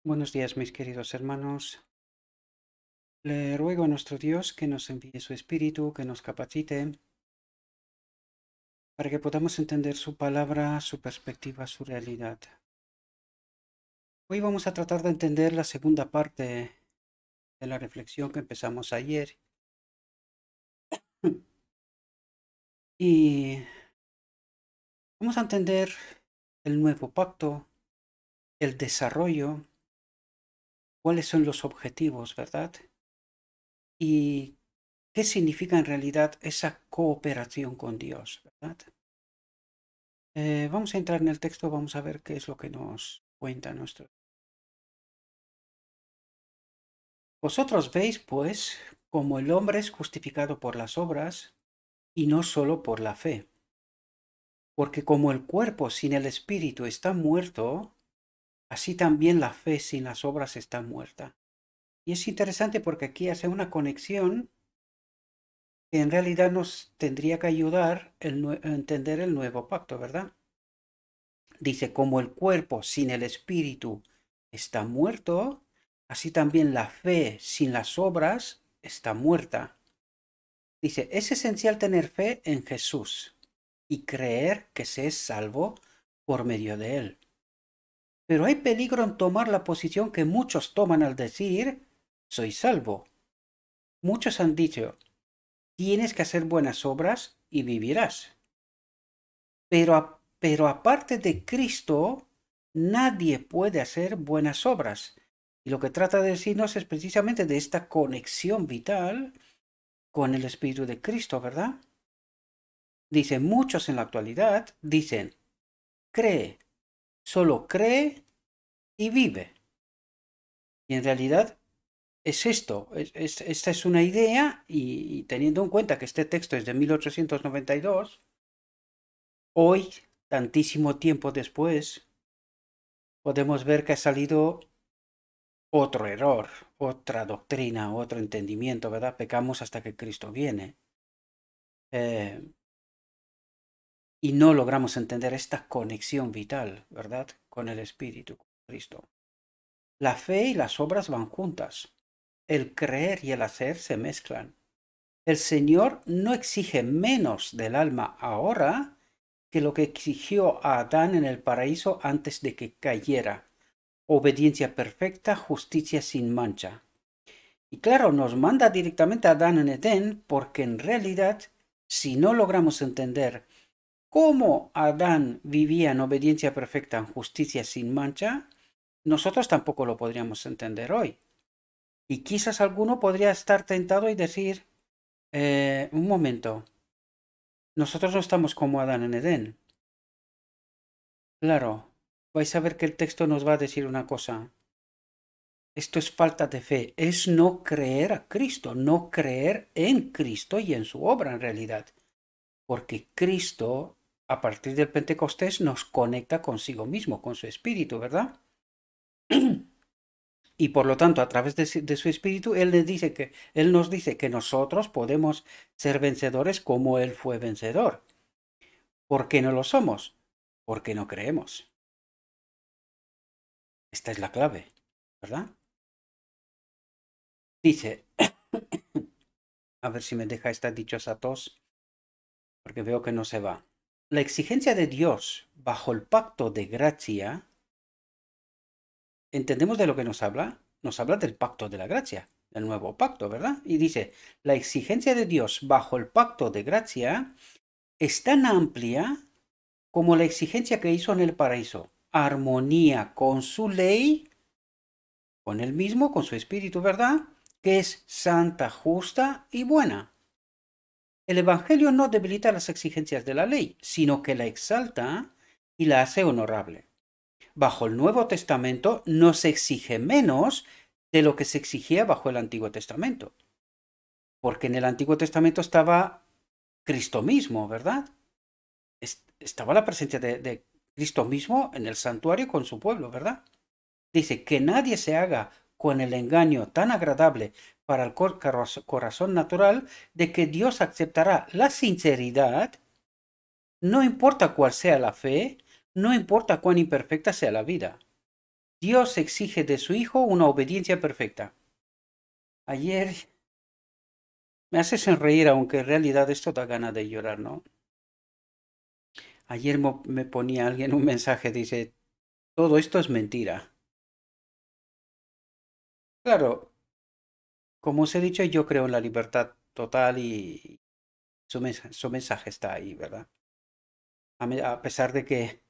Buenos días, mis queridos hermanos. Le ruego a nuestro Dios que nos envíe su Espíritu, que nos capacite, para que podamos entender su palabra, su perspectiva, su realidad. Hoy vamos a tratar de entender la segunda parte de la reflexión que empezamos ayer. Y vamos a entender el nuevo pacto, el desarrollo, cuáles son los objetivos, ¿verdad? Y qué significa en realidad esa cooperación con Dios, ¿verdad? Vamos a entrar en el texto, vamos a ver qué es lo que nos cuenta nuestro. Vosotros veis, pues, como el hombre es justificado por las obras y no solo por la fe. Porque como el cuerpo sin el espíritu está muerto, así también la fe sin las obras está muerta. Y es interesante porque aquí hace una conexión que en realidad nos tendría que ayudar a entender el nuevo pacto, ¿verdad? Dice, como el cuerpo sin el espíritu está muerto, así también la fe sin las obras está muerta. Dice, es esencial tener fe en Jesús y creer que se es salvo por medio de él. Pero hay peligro en tomar la posición que muchos toman al decir, soy salvo. Muchos han dicho, tienes que hacer buenas obras y vivirás. Pero aparte de Cristo, nadie puede hacer buenas obras. Y lo que trata de decirnos es precisamente de esta conexión vital con el Espíritu de Cristo, ¿verdad? Dice, muchos en la actualidad dicen, cree, solo cree y vive. Y en realidad es esto, esta es una idea y teniendo en cuenta que este texto es de 1892, hoy, tantísimo tiempo después, podemos ver que ha salido otro error, otra doctrina, otro entendimiento, ¿verdad? Pecamos hasta que Cristo viene. Eh, y no logramos entender esta conexión vital, ¿verdad? Con el Espíritu, con Cristo. La fe y las obras van juntas. El creer y el hacer se mezclan. El Señor no exige menos del alma ahora que lo que exigió a Adán en el paraíso antes de que cayera. Obediencia perfecta, justicia sin mancha. Y claro, nos manda directamente a Adán en Edén porque en realidad, si no logramos entender cómo Adán vivía en obediencia perfecta, en justicia sin mancha, nosotros tampoco lo podríamos entender hoy. Y quizás alguno podría estar tentado y decir, un momento, nosotros no estamos como Adán en Edén. Claro, vais a ver que el texto nos va a decir una cosa. Esto es falta de fe, es no creer a Cristo, no creer en Cristo y en su obra en realidad. Porque Cristo, a partir del Pentecostés, nos conecta consigo mismo, con su espíritu, ¿verdad? Y por lo tanto, a través de su espíritu, Él nos dice que nosotros podemos ser vencedores como Él fue vencedor. ¿Por qué no lo somos? Porque no creemos. Esta es la clave, ¿verdad? Dice, a ver si me deja esta dichosa tos, porque veo que no se va. La exigencia de Dios bajo el pacto de gracia, ¿entendemos de lo que nos habla? Nos habla del pacto de la gracia, del nuevo pacto, ¿verdad? Y dice, la exigencia de Dios bajo el pacto de gracia es tan amplia como la exigencia que hizo en el paraíso. Armonía con su ley, con él mismo, con su espíritu, ¿verdad? Que es santa, justa y buena. El Evangelio no debilita las exigencias de la ley, sino que la exalta y la hace honorable. Bajo el Nuevo Testamento no se exige menos de lo que se exigía bajo el Antiguo Testamento, porque en el Antiguo Testamento estaba Cristo mismo, ¿verdad? Estaba la presencia de Cristo mismo en el santuario con su pueblo, ¿verdad? Dice que nadie se haga con el engaño tan agradable para el corazón natural de que Dios aceptará la sinceridad, no importa cuál sea la fe, no importa cuán imperfecta sea la vida. Dios exige de su Hijo una obediencia perfecta. Ayer me hace sonreír, aunque en realidad esto da ganas de llorar, ¿no? Ayer me ponía alguien un mensaje, dice, todo esto es mentira. Claro, como os he dicho, yo creo en la libertad total y su mensaje está ahí, ¿verdad? A pesar de que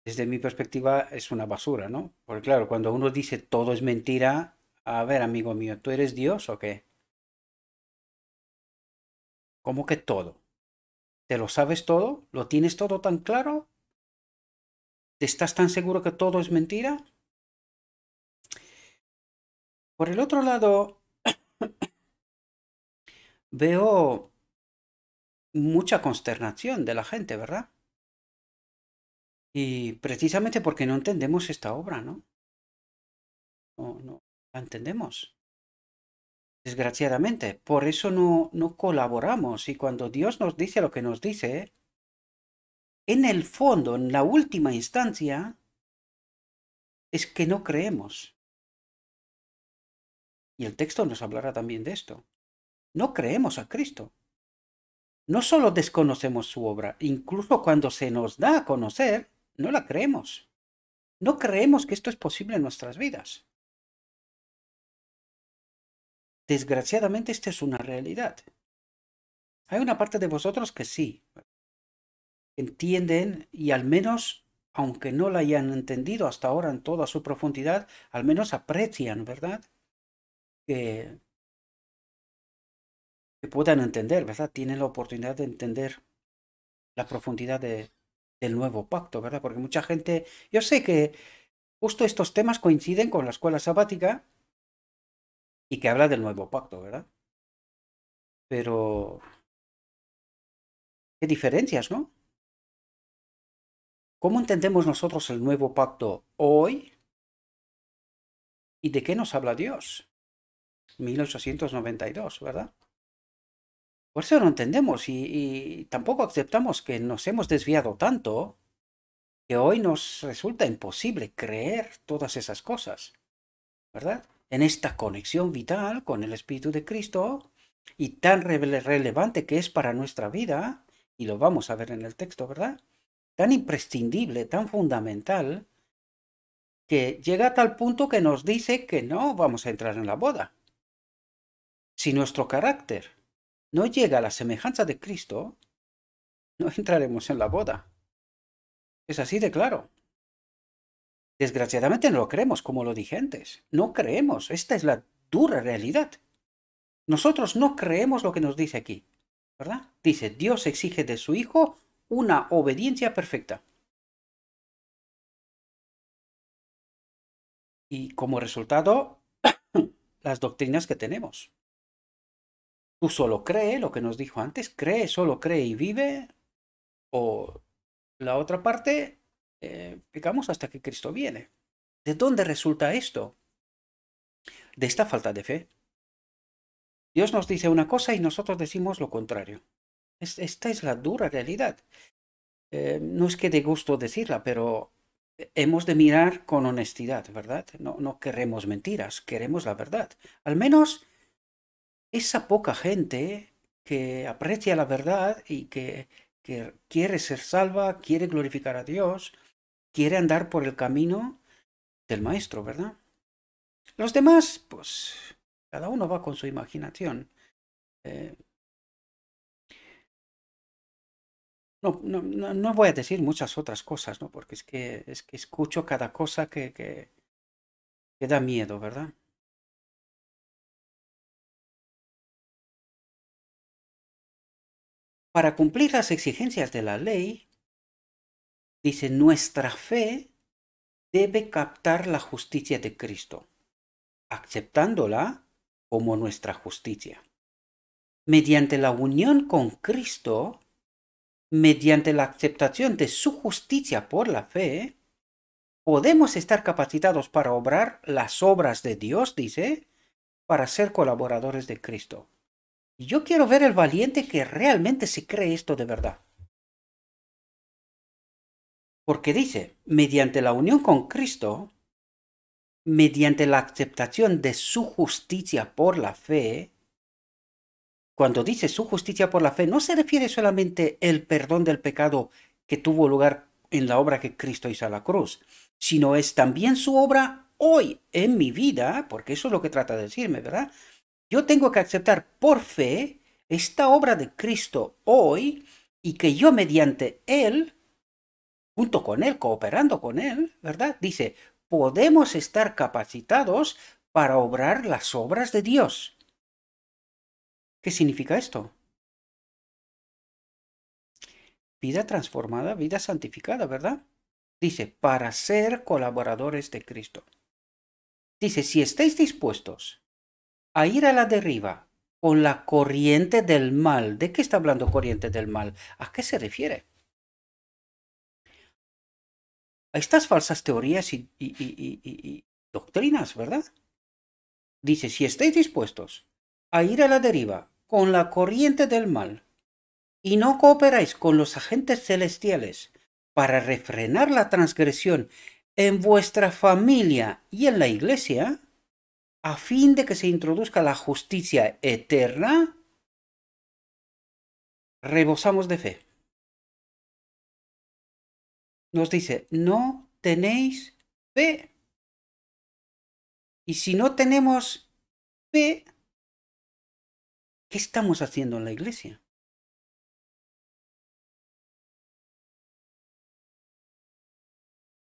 desde mi perspectiva es una basura, ¿no? Porque claro, cuando uno dice todo es mentira, a ver, amigo mío, ¿tú eres Dios o qué? ¿Cómo que todo? ¿Te lo sabes todo? ¿Lo tienes todo tan claro? ¿Te estás tan seguro que todo es mentira? Por el otro lado, veo mucha consternación de la gente, ¿verdad? Y precisamente porque no entendemos esta obra, ¿no? No la entendemos. Desgraciadamente, por eso no colaboramos. Y cuando Dios nos dice lo que nos dice, en el fondo, en la última instancia, es que no creemos. Y el texto nos hablará también de esto. No creemos a Cristo. No solo desconocemos su obra, incluso cuando se nos da a conocer, no la creemos. No creemos que esto es posible en nuestras vidas. Desgraciadamente, esta es una realidad. Hay una parte de vosotros que sí, entienden y al menos, aunque no la hayan entendido hasta ahora en toda su profundidad, al menos aprecian, ¿verdad? Que, que puedan entender, ¿verdad? Tienen la oportunidad de entender la profundidad del nuevo pacto, ¿verdad? Porque mucha gente, yo sé que justo estos temas coinciden con la escuela sabática y que habla del nuevo pacto, ¿verdad? Pero, ¿qué diferencias, no? ¿Cómo entendemos nosotros el nuevo pacto hoy y de qué nos habla Dios? 1892, ¿verdad? Por eso no entendemos y tampoco aceptamos que nos hemos desviado tanto que hoy nos resulta imposible creer todas esas cosas, ¿verdad? En esta conexión vital con el Espíritu de Cristo y tan relevante que es para nuestra vida, y lo vamos a ver en el texto, ¿verdad? Tan imprescindible, tan fundamental, que llega a tal punto que nos dice que no vamos a entrar en la boda. Si nuestro carácter no llega a la semejanza de Cristo, no entraremos en la boda. Es así de claro. Desgraciadamente no lo creemos, como lo dije antes. No creemos. Esta es la dura realidad. Nosotros no creemos lo que nos dice aquí, ¿verdad? Dice, Dios exige de su Hijo una obediencia perfecta. Y como resultado, las doctrinas que tenemos. Tú solo cree lo que nos dijo antes, cree, solo cree y vive, o la otra parte, pecamos hasta que Cristo viene. ¿De dónde resulta esto? De esta falta de fe. Dios nos dice una cosa y nosotros decimos lo contrario. Esta es la dura realidad. No es que dé gusto decirla, pero hemos de mirar con honestidad, ¿verdad? No queremos mentiras, queremos la verdad. Al menos esa poca gente que aprecia la verdad y que quiere ser salva, quiere glorificar a Dios, quiere andar por el camino del Maestro, ¿verdad? Los demás, pues, cada uno va con su imaginación. Eh, no voy a decir muchas otras cosas, ¿no? Porque es que escucho cada cosa que da miedo, ¿verdad? Para cumplir las exigencias de la ley, dice, nuestra fe debe captar la justicia de Cristo, aceptándola como nuestra justicia. Mediante la unión con Cristo, mediante la aceptación de su justicia por la fe, podemos estar capacitados para obrar las obras de Dios, dice, para ser colaboradores de Cristo. Y yo quiero ver el valiente que realmente se cree esto de verdad. Porque dice, mediante la unión con Cristo, mediante la aceptación de su justicia por la fe. Cuando dice su justicia por la fe, no se refiere solamente el perdón del pecado que tuvo lugar en la obra que Cristo hizo a la cruz, sino es también su obra hoy en mi vida, porque eso es lo que trata de decirme, ¿verdad? Yo tengo que aceptar por fe esta obra de Cristo hoy y que yo mediante Él, junto con Él, cooperando con Él, ¿verdad? Dice, podemos estar capacitados para obrar las obras de Dios. ¿Qué significa esto? Vida transformada, vida santificada, ¿verdad? Dice, para ser colaboradores de Cristo. Dice, si estáis dispuestos a ir a la deriva con la corriente del mal. ¿De qué está hablando corriente del mal? ¿A qué se refiere? A estas falsas teorías y doctrinas, ¿verdad? Dice, si estáis dispuestos a ir a la deriva con la corriente del mal y no cooperáis con los agentes celestiales para refrenar la transgresión en vuestra familia y en la iglesia, a fin de que se introduzca la justicia eterna, rebosamos de fe. Nos dice, no tenéis fe. Y si no tenemos fe, ¿qué estamos haciendo en la iglesia?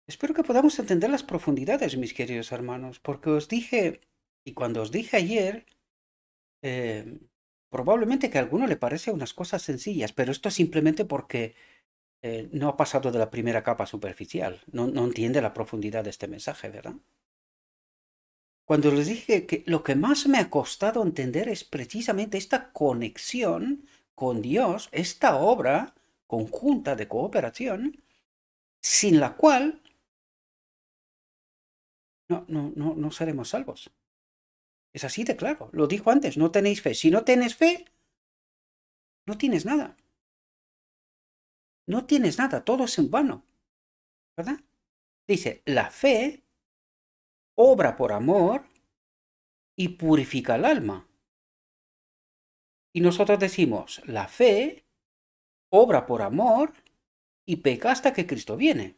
Espero que podamos entender las profundidades, mis queridos hermanos, porque os dije, y cuando os dije ayer, eh, probablemente que a alguno le parece unas cosas sencillas, pero esto es simplemente porque no ha pasado de la primera capa superficial, no entiende la profundidad de este mensaje, ¿verdad? Cuando les dije que lo que más me ha costado entender es precisamente esta conexión con Dios, esta obra conjunta de cooperación, sin la cual no seremos salvos. Es así de claro. Lo dijo antes, no tenéis fe. Si no tienes fe, no tienes nada. No tienes nada, todo es en vano. ¿Verdad? Dice, la fe obra por amor y purifica el alma. Y nosotros decimos, la fe obra por amor y peca hasta que Cristo viene.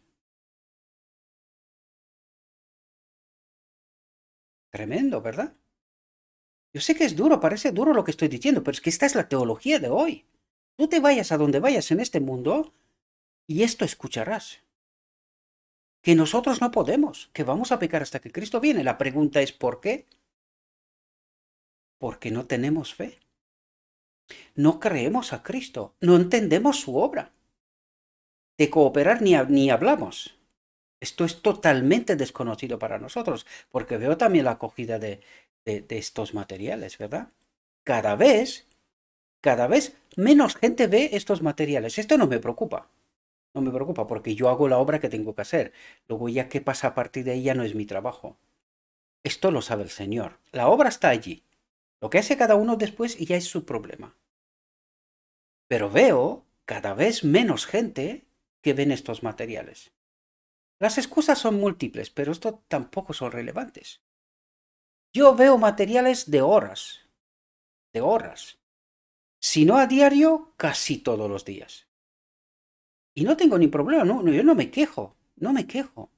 Tremendo, ¿verdad? Yo sé que es duro, parece duro lo que estoy diciendo, pero es que esta es la teología de hoy. Tú te vayas a donde vayas en este mundo y esto escucharás. Que nosotros no podemos, que vamos a pecar hasta que Cristo viene. La pregunta es ¿por qué? Porque no tenemos fe. No creemos a Cristo, no entendemos su obra. De cooperar ni hablamos. Esto es totalmente desconocido para nosotros, porque veo también la acogida de estos materiales, ¿verdad? Cada vez, cada vez menos gente ve estos materiales. Esto no me preocupa. No me preocupa porque yo hago la obra que tengo que hacer. Luego ya qué pasa a partir de ahí ya no es mi trabajo. Esto lo sabe el Señor. La obra está allí. Lo que hace cada uno después ya es su problema. Pero veo cada vez menos gente que ven estos materiales. Las excusas son múltiples, pero esto tampoco son relevantes. Yo veo materiales de horas, de horas. Si no a diario, casi todos los días. Y no tengo ni problema, yo no me quejo, no me quejo.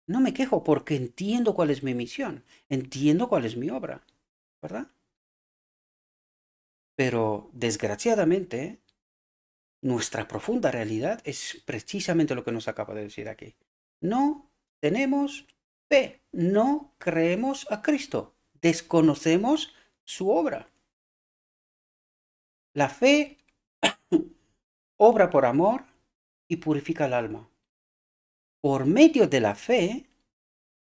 No me quejo porque entiendo cuál es mi misión, entiendo cuál es mi obra, ¿verdad? Pero desgraciadamente, nuestra profunda realidad es precisamente lo que nos acaba de decir aquí. No tenemos fe, no creemos a Cristo, desconocemos su obra. La fe obra por amor y purifica el alma. Por medio de la fe,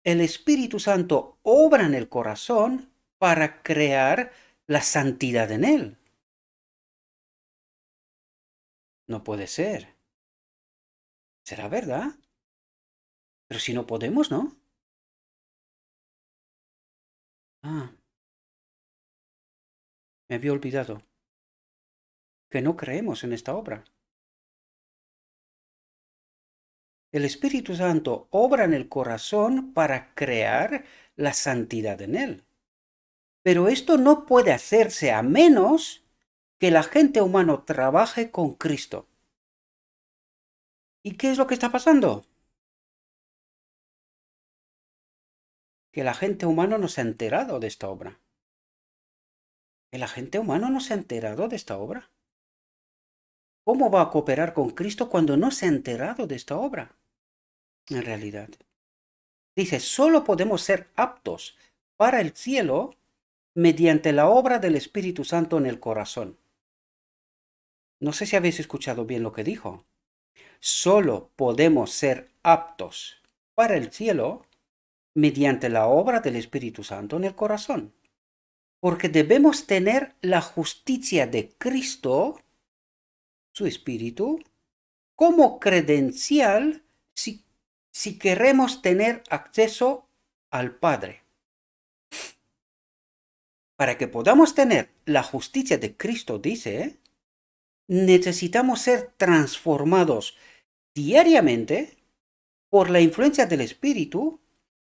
el Espíritu Santo obra en el corazón para crear la santidad en él. No puede ser. ¿Será verdad? Pero si no podemos, ¿no? Ah, me había olvidado que no creemos en esta obra. El Espíritu Santo obra en el corazón para crear la santidad en él. Pero esto no puede hacerse a menos que el agente humano trabaje con Cristo. ¿Y qué es lo que está pasando? Que el agente humano no se ha enterado de esta obra. El agente humano no se ha enterado de esta obra. ¿Cómo va a cooperar con Cristo cuando no se ha enterado de esta obra? En realidad. Dice, solo podemos ser aptos para el cielo mediante la obra del Espíritu Santo en el corazón. No sé si habéis escuchado bien lo que dijo. Solo podemos ser aptos para el cielo mediante la obra del Espíritu Santo en el corazón. Porque debemos tener la justicia de Cristo, su Espíritu, como credencial si queremos tener acceso al Padre. Para que podamos tener la justicia de Cristo, dice, necesitamos ser transformados diariamente por la influencia del Espíritu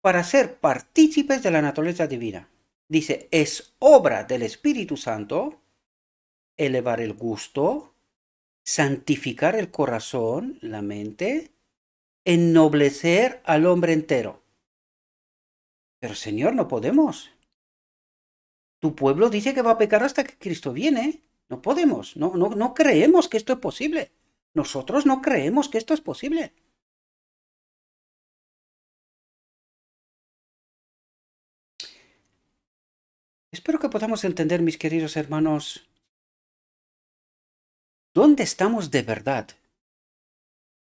para ser partícipes de la naturaleza divina. Dice, es obra del Espíritu Santo elevar el gusto, santificar el corazón, la mente, ennoblecer al hombre entero. Pero Señor, no podemos. Tu pueblo dice que va a pecar hasta que Cristo viene. No podemos, no creemos que esto es posible. Nosotros no creemos que esto es posible. Espero que podamos entender, mis queridos hermanos, dónde estamos de verdad.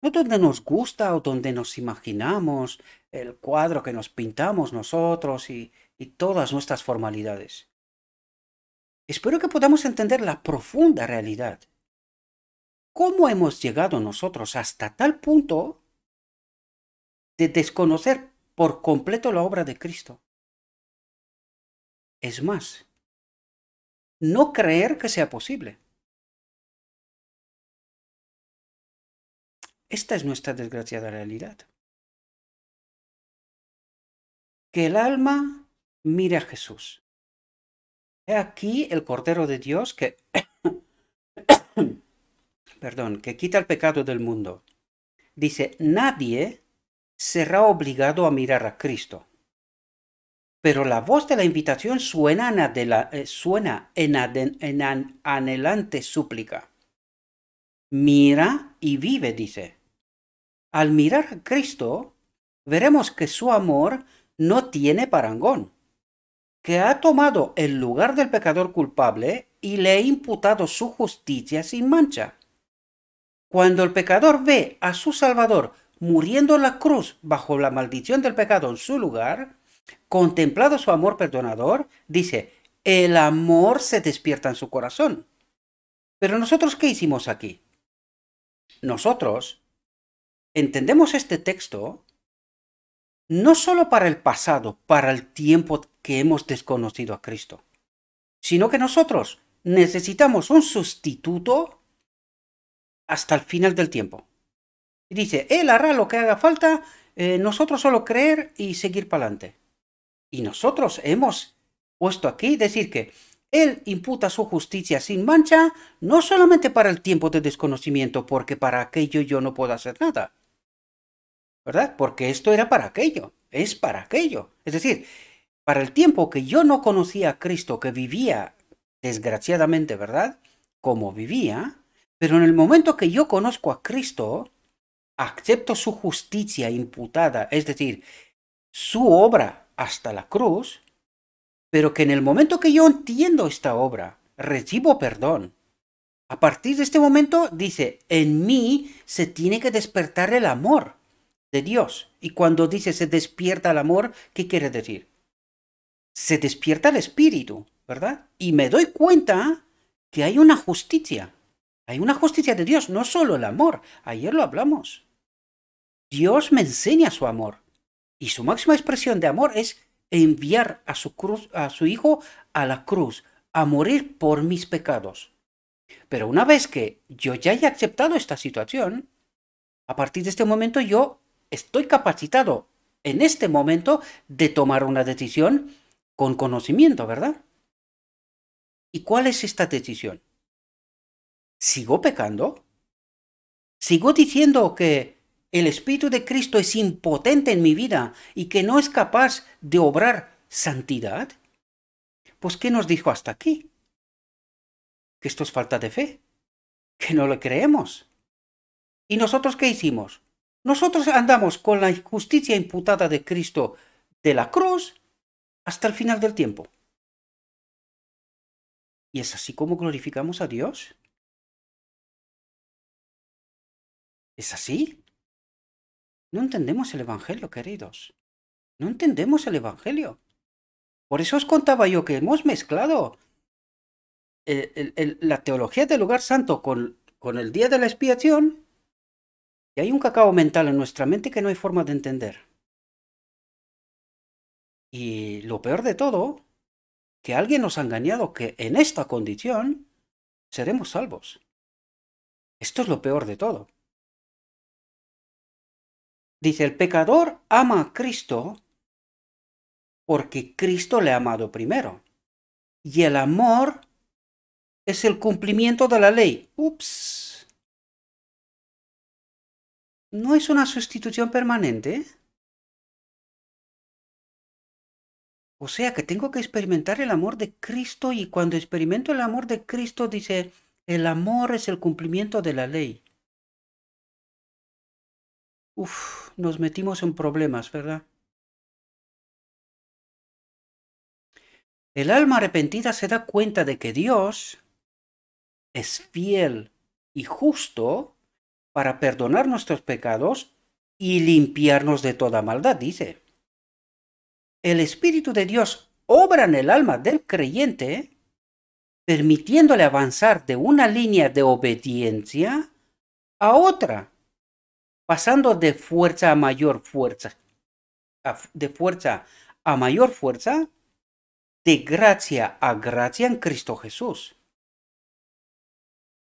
No donde nos gusta o donde nos imaginamos el cuadro que nos pintamos nosotros y todas nuestras formalidades. Espero que podamos entender la profunda realidad. ¿Cómo hemos llegado nosotros hasta tal punto de desconocer por completo la obra de Cristo? Es más, no creer que sea posible. Esta es nuestra desgraciada realidad. Que el alma mire a Jesús. He aquí el Cordero de Dios que, que quita el pecado del mundo. Dice, nadie será obligado a mirar a Cristo. Pero la voz de la invitación suena en anhelante súplica. Mira y vive, dice. Al mirar a Cristo, veremos que su amor no tiene parangón, que ha tomado el lugar del pecador culpable y le ha imputado su justicia sin mancha. Cuando el pecador ve a su Salvador muriendo en la cruz bajo la maldición del pecado en su lugar, contemplado su amor perdonador, dice, el amor se despierta en su corazón. Pero nosotros, ¿qué hicimos aquí? Nosotros entendemos este texto no solo para el pasado, para el tiempo que hemos desconocido a Cristo, sino que nosotros necesitamos un sustituto hasta el final del tiempo. Y dice, Él hará lo que haga falta, nosotros solo creer y seguir para adelante. Y nosotros hemos puesto aquí decir que Él imputa su justicia sin mancha, no solamente para el tiempo de desconocimiento, porque para aquello yo no puedo hacer nada, ¿verdad? Porque esto era para aquello, es para aquello. Es decir, para el tiempo que yo no conocía a Cristo, que vivía desgraciadamente, ¿verdad? Como vivía, pero en el momento que yo conozco a Cristo, acepto su justicia imputada, es decir, su obra hasta la cruz, pero que en el momento que yo entiendo esta obra, recibo perdón. A partir de este momento, dice, en mí se tiene que despertar el amor de Dios. Y cuando dice se despierta el amor, ¿qué quiere decir? Se despierta el espíritu, ¿verdad? Y me doy cuenta que hay una justicia. Hay una justicia de Dios, no solo el amor. Ayer lo hablamos. Dios me enseña su amor. Y su máxima expresión de amor es enviar a su hijo a la cruz, a morir por mis pecados. Pero una vez que yo ya haya aceptado esta situación, a partir de este momento yo estoy capacitado en este momento de tomar una decisión con conocimiento, ¿verdad? ¿Y cuál es esta decisión? ¿Sigo pecando? ¿Sigo diciendo que el Espíritu de Cristo es impotente en mi vida y que no es capaz de obrar santidad? Pues ¿qué nos dijo hasta aquí? Que esto es falta de fe, que no le creemos. ¿Y nosotros qué hicimos? Nosotros andamos con la justicia imputada de Cristo de la cruz hasta el final del tiempo. ¿Y es así como glorificamos a Dios? ¿Es así? No entendemos el Evangelio, queridos. No entendemos el Evangelio. Por eso os contaba yo que hemos mezclado la teología del lugar santo con el día de la expiación, y hay un cacao mental en nuestra mente que no hay forma de entender. Y lo peor de todo, que alguien nos ha engañado que en esta condición seremos salvos. Esto es lo peor de todo. Dice, el pecador ama a Cristo porque Cristo le ha amado primero. Y el amor es el cumplimiento de la ley. Ups. ¿No es una sustitución permanente? O sea que tengo que experimentar el amor de Cristo, y cuando experimento el amor de Cristo dice, el amor es el cumplimiento de la ley. Uf, nos metimos en problemas, ¿verdad? El alma arrepentida se da cuenta de que Dios es fiel y justo para perdonar nuestros pecados y limpiarnos de toda maldad, dice. El Espíritu de Dios obra en el alma del creyente, permitiéndole avanzar de una línea de obediencia a otra, pasando de fuerza a mayor fuerza, de fuerza a mayor fuerza, de gracia a gracia en Cristo Jesús.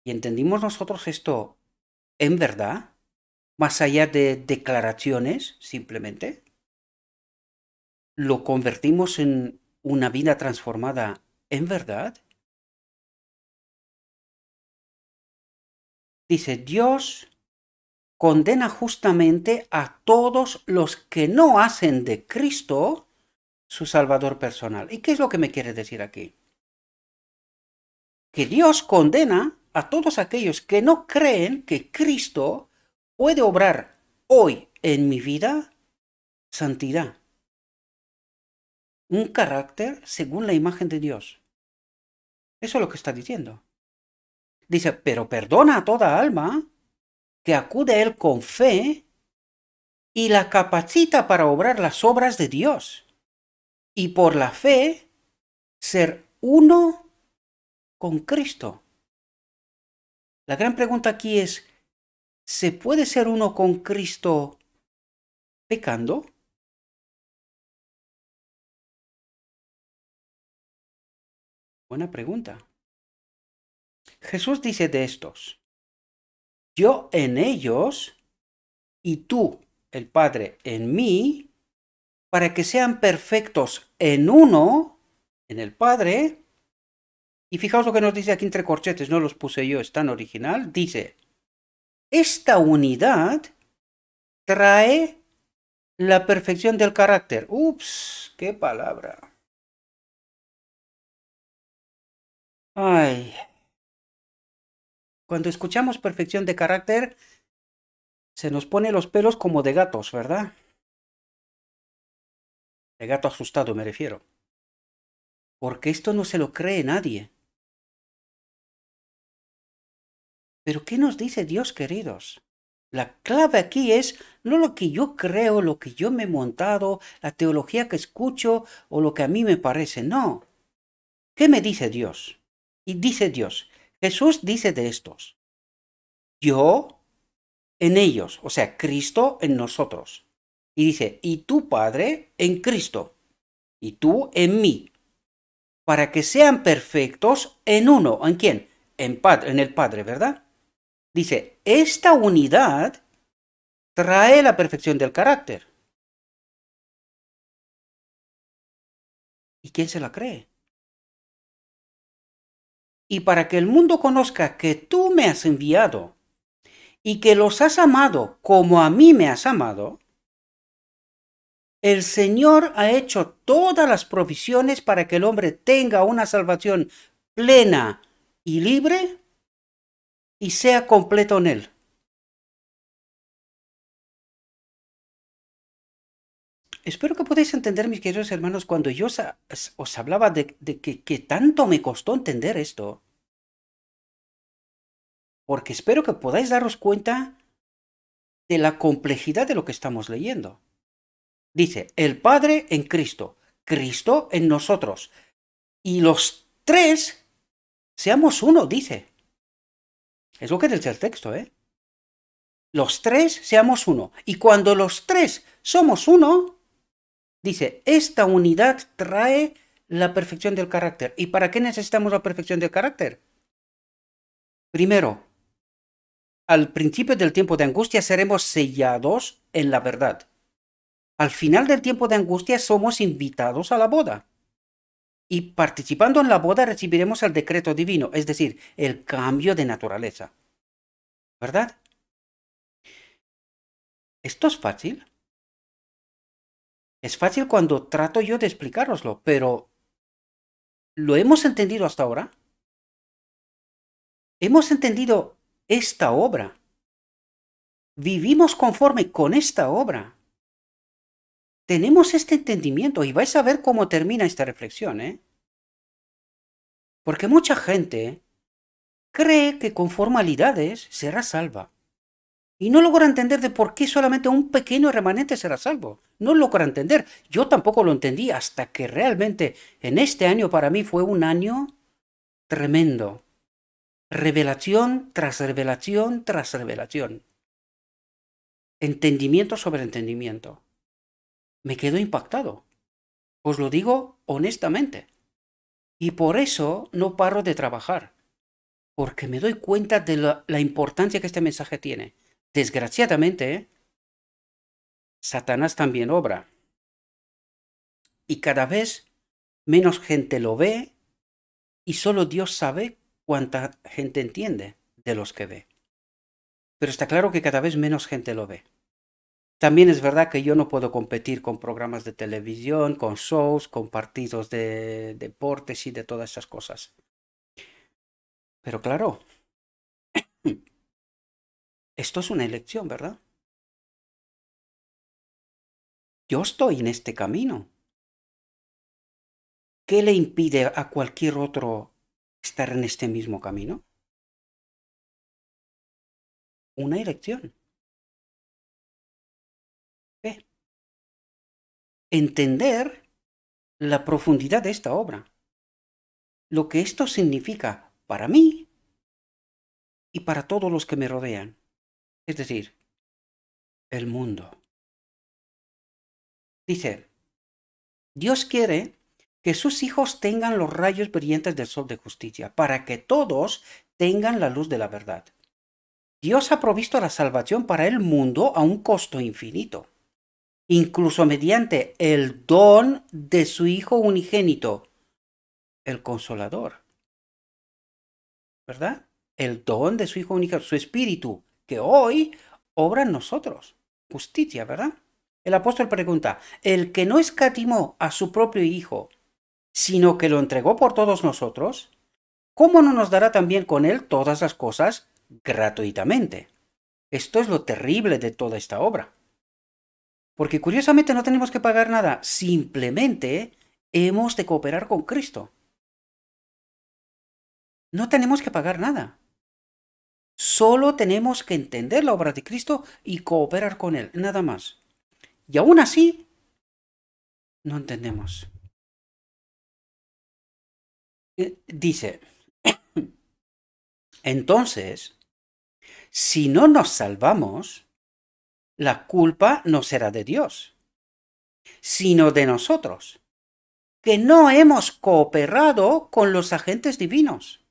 ¿Y entendimos nosotros esto en verdad? Más allá de declaraciones, simplemente. ¿Lo convertimos en una vida transformada en verdad? Dice, Dios condena justamente a todos los que no hacen de Cristo su Salvador personal. ¿Y qué es lo que me quiere decir aquí? Que Dios condena a todos aquellos que no creen que Cristo puede obrar hoy en mi vida santidad, un carácter según la imagen de Dios. Eso es lo que está diciendo. Dice, pero perdona a toda alma que acude a Él con fe y la capacita para obrar las obras de Dios, y por la fe ser uno con Cristo. La gran pregunta aquí es, ¿se puede ser uno con Cristo pecando? Buena pregunta. Jesús dice de estos, yo en ellos y tú, el Padre, en mí, para que sean perfectos en uno, en el Padre. Y fijaos lo que nos dice aquí entre corchetes, no los puse yo, es tan original. Dice, esta unidad trae la perfección del carácter. Ups, qué palabra. Ay, cuando escuchamos perfección de carácter, se nos pone los pelos como de gatos, ¿verdad? De gato asustado me refiero. Porque esto no se lo cree nadie. Pero ¿qué nos dice Dios, queridos? La clave aquí es no lo que yo creo, lo que yo me he montado, la teología que escucho o lo que a mí me parece. No. ¿Qué me dice Dios? Y dice Dios, Jesús dice de estos, yo en ellos, o sea, Cristo en nosotros. Y dice, y tu Padre en Cristo, y tú en mí, para que sean perfectos en uno. ¿En quién? En el Padre, ¿verdad? Dice, esta unidad trae la perfección del carácter. ¿Y quién se la cree? Y para que el mundo conozca que tú me has enviado y que los has amado como a mí me has amado, el Señor ha hecho todas las provisiones para que el hombre tenga una salvación plena y libre y sea completo en él. Espero que podáis entender, mis queridos hermanos, cuando yo os hablaba de que tanto me costó entender esto, porque espero que podáis daros cuenta de la complejidad de lo que estamos leyendo. Dice, el Padre en Cristo, Cristo en nosotros, y los tres seamos uno, dice. Es lo que dice el texto, ¿eh? Los tres seamos uno. Y cuando los tres somos uno, dice, esta unidad trae la perfección del carácter. ¿Y para qué necesitamos la perfección del carácter? Primero, al principio del tiempo de angustia seremos sellados en la verdad. Al final del tiempo de angustia somos invitados a la boda. Y participando en la boda recibiremos el decreto divino, es decir, el cambio de naturaleza. ¿Verdad? ¿Esto es fácil? Es fácil cuando trato yo de explicároslo, pero ¿lo hemos entendido hasta ahora? ¿Hemos entendido esta obra? ¿Vivimos conforme con esta obra? Tenemos este entendimiento y vais a ver cómo termina esta reflexión, ¿eh? Porque mucha gente cree que con formalidades será salva. Y no logra entender de por qué solamente un pequeño remanente será salvo. No logra entender. Yo tampoco lo entendí hasta que realmente en este año para mí fue un año tremendo. Revelación tras revelación tras revelación. Entendimiento sobre entendimiento. Me quedo impactado. Os lo digo honestamente. Y por eso no paro de trabajar. Porque me doy cuenta de la importancia que este mensaje tiene. Desgraciadamente, Satanás también obra. Y cada vez menos gente lo ve y solo Dios sabe cuánta gente entiende de los que ve. Pero está claro que cada vez menos gente lo ve. También es verdad que yo no puedo competir con programas de televisión, con shows, con partidos de deportes y de todas esas cosas. Pero claro, esto es una elección, ¿verdad? Yo estoy en este camino. ¿Qué le impide a cualquier otro estar en este mismo camino? Una elección. ¿Qué? Entender la profundidad de esta obra. Lo que esto significa para mí y para todos los que me rodean. Es decir, el mundo. Dice, Dios quiere que sus hijos tengan los rayos brillantes del sol de justicia, para que todos tengan la luz de la verdad. Dios ha provisto la salvación para el mundo a un costo infinito, incluso mediante el don de su Hijo unigénito, el Consolador. ¿Verdad? El don de su Hijo unigénito, su Espíritu, que hoy obra en nosotros. Justicia, ¿verdad? El apóstol pregunta, el que no escatimó a su propio Hijo, sino que lo entregó por todos nosotros, ¿cómo no nos dará también con él todas las cosas gratuitamente? Esto es lo terrible de toda esta obra. Porque curiosamente no tenemos que pagar nada, simplemente hemos de cooperar con Cristo. No tenemos que pagar nada. Solo tenemos que entender la obra de Cristo y cooperar con Él, nada más. Y aún así, no entendemos. Dice, entonces, si no nos salvamos, la culpa no será de Dios, sino de nosotros, que no hemos cooperado con los agentes divinos.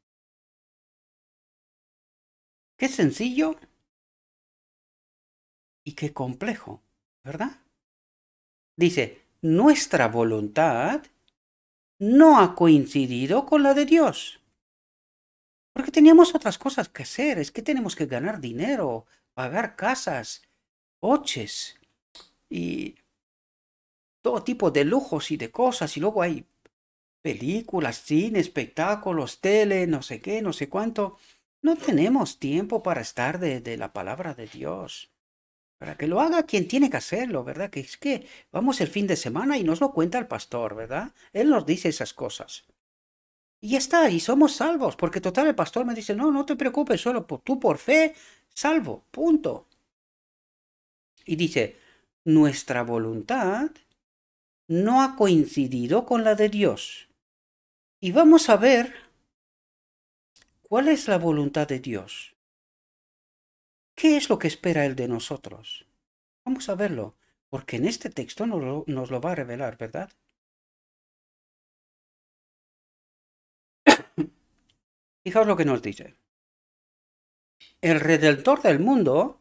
Qué sencillo Y qué complejo, ¿verdad? Dice, nuestra voluntad no ha coincidido con la de Dios. Porque teníamos otras cosas que hacer. Es que tenemos que ganar dinero, pagar casas, coches y todo tipo de lujos y de cosas. Y luego hay películas, cine, espectáculos, tele, no sé qué, no sé cuánto. No tenemos tiempo para estar de la palabra de Dios. Para que lo haga quien tiene que hacerlo, ¿verdad? Que es que vamos el fin de semana y nos lo cuenta el pastor, ¿verdad? Él nos dice esas cosas. Y ya está, y somos salvos, porque total el pastor me dice, no, no te preocupes, solo tú por fe, salvo, punto. Y dice, nuestra voluntad no ha coincidido con la de Dios. Y vamos a ver cuál es la voluntad de Dios. ¿Qué es lo que espera Él de nosotros? Vamos a verlo, porque en este texto nos lo va a revelar, ¿verdad? Fijaos lo que nos dice. El Redentor del mundo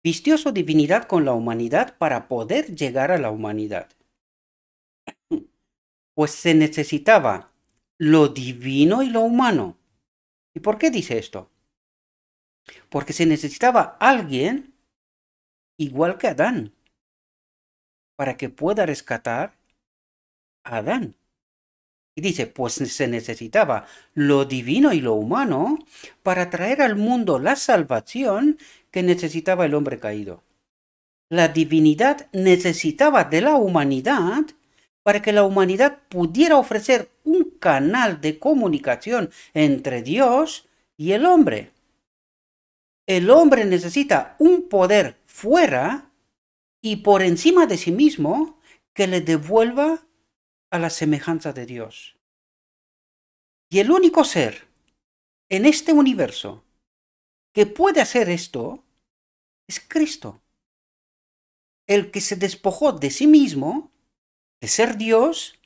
vistió su divinidad con la humanidad para poder llegar a la humanidad. Pues se necesitaba lo divino y lo humano. ¿Y por qué dice esto? Porque se necesitaba alguien igual que Adán para que pueda rescatar a Adán. Y dice, pues se necesitaba lo divino y lo humano para traer al mundo la salvación que necesitaba el hombre caído. La divinidad necesitaba de la humanidad para que la humanidad pudiera ofrecer un canal de comunicación entre Dios y el hombre. El hombre necesita un poder fuera y por encima de sí mismo que le devuelva a la semejanza de Dios. Y el único ser en este universo que puede hacer esto es Cristo, el que se despojó de sí mismo, de ser Dios,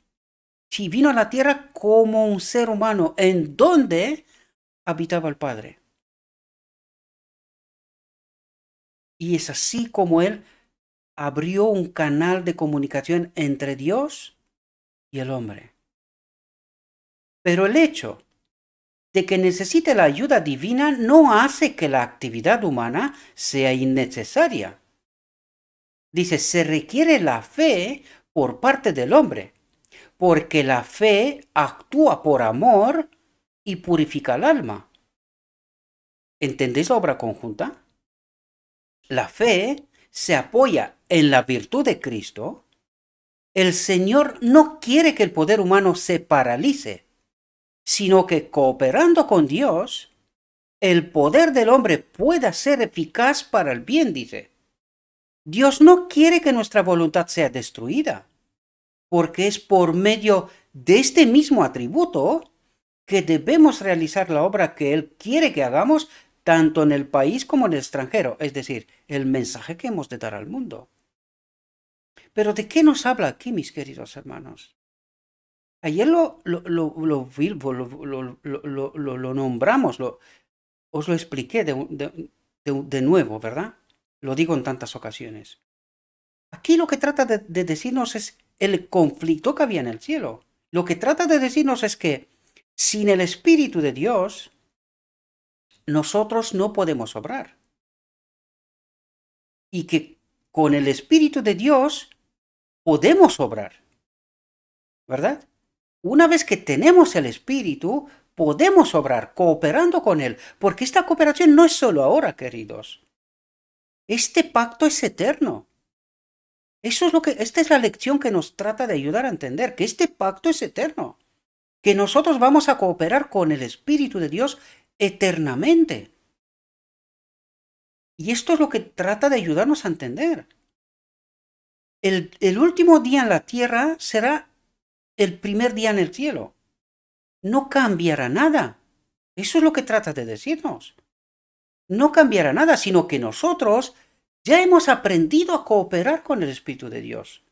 y vino a la tierra como un ser humano en donde habitaba el Padre. Y es así como Él abrió un canal de comunicación entre Dios y el hombre. Pero el hecho de que necesite la ayuda divina no hace que la actividad humana sea innecesaria. Dice, se requiere la fe por parte del hombre, porque la fe actúa por amor y purifica el alma. ¿Entendéis la obra conjunta? La fe se apoya en la virtud de Cristo. El Señor no quiere que el poder humano se paralice, sino que cooperando con Dios, el poder del hombre pueda ser eficaz para el bien, dice. Dios no quiere que nuestra voluntad sea destruida, porque es por medio de este mismo atributo que debemos realizar la obra que Él quiere que hagamos, tanto en el país como en el extranjero, es decir, el mensaje que hemos de dar al mundo. Pero ¿de qué nos habla aquí, mis queridos hermanos? Ayer lo nombramos, os lo expliqué de nuevo, ¿verdad? Lo digo en tantas ocasiones. Aquí lo que trata de decirnos es el conflicto que había en el cielo. Lo que trata de decirnos es que sin el Espíritu de Dios, nosotros no podemos obrar. Y que con el Espíritu de Dios podemos obrar. ¿Verdad? Una vez que tenemos el Espíritu, podemos obrar cooperando con Él. Porque esta cooperación no es solo ahora, queridos. Este pacto es eterno. Esta es la lección que nos trata de ayudar a entender, que este pacto es eterno. Que nosotros vamos a cooperar con el Espíritu de Dios eternamente. Y esto es lo que trata de ayudarnos a entender. El último día en la tierra será el primer día en el cielo. No cambiará nada. Eso es lo que trata de decirnos. No cambiará nada, sino que nosotros ya hemos aprendido a cooperar con el Espíritu de Dios.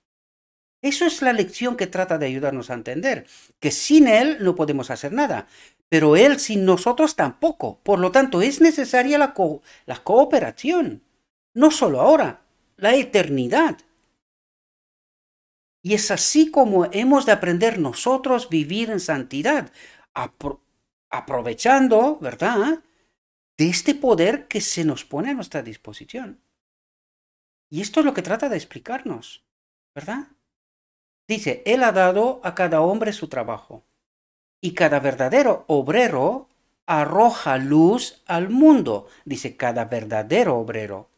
Eso es la lección que trata de ayudarnos a entender, que sin Él no podemos hacer nada, pero Él sin nosotros tampoco. Por lo tanto, es necesaria la cooperación. No solo ahora, la eternidad. Y es así como hemos de aprender nosotros vivir en santidad, aprovechando, ¿verdad?, de este poder que se nos pone a nuestra disposición. Y esto es lo que trata de explicarnos, ¿verdad? Dice, Él ha dado a cada hombre su trabajo, y cada verdadero obrero arroja luz al mundo. Dice, cada verdadero obrero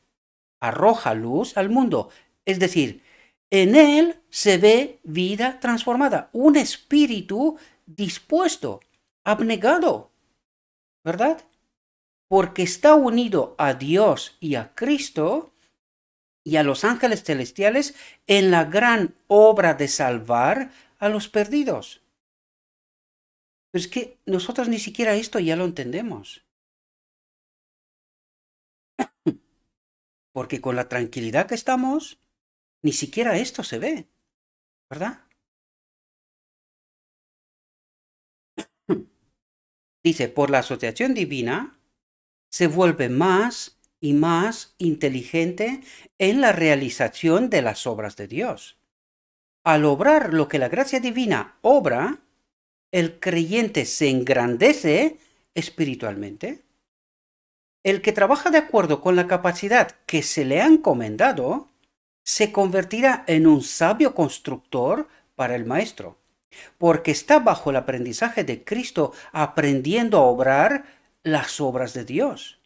arroja luz al mundo. Es decir, en él se ve vida transformada, un espíritu dispuesto, abnegado, ¿verdad? Porque está unido a Dios y a Cristo y a los ángeles celestiales en la gran obra de salvar a los perdidos. Pero es que nosotros ni siquiera esto ya lo entendemos. Porque con la tranquilidad que estamos, ni siquiera esto se ve, ¿verdad? Dice, por la asociación divina, se vuelve más y más inteligente en la realización de las obras de Dios. Al obrar lo que la gracia divina obra, el creyente se engrandece espiritualmente. El que trabaja de acuerdo con la capacidad que se le ha encomendado, se convertirá en un sabio constructor para el maestro, porque está bajo el aprendizaje de Cristo aprendiendo a obrar las obras de Dios.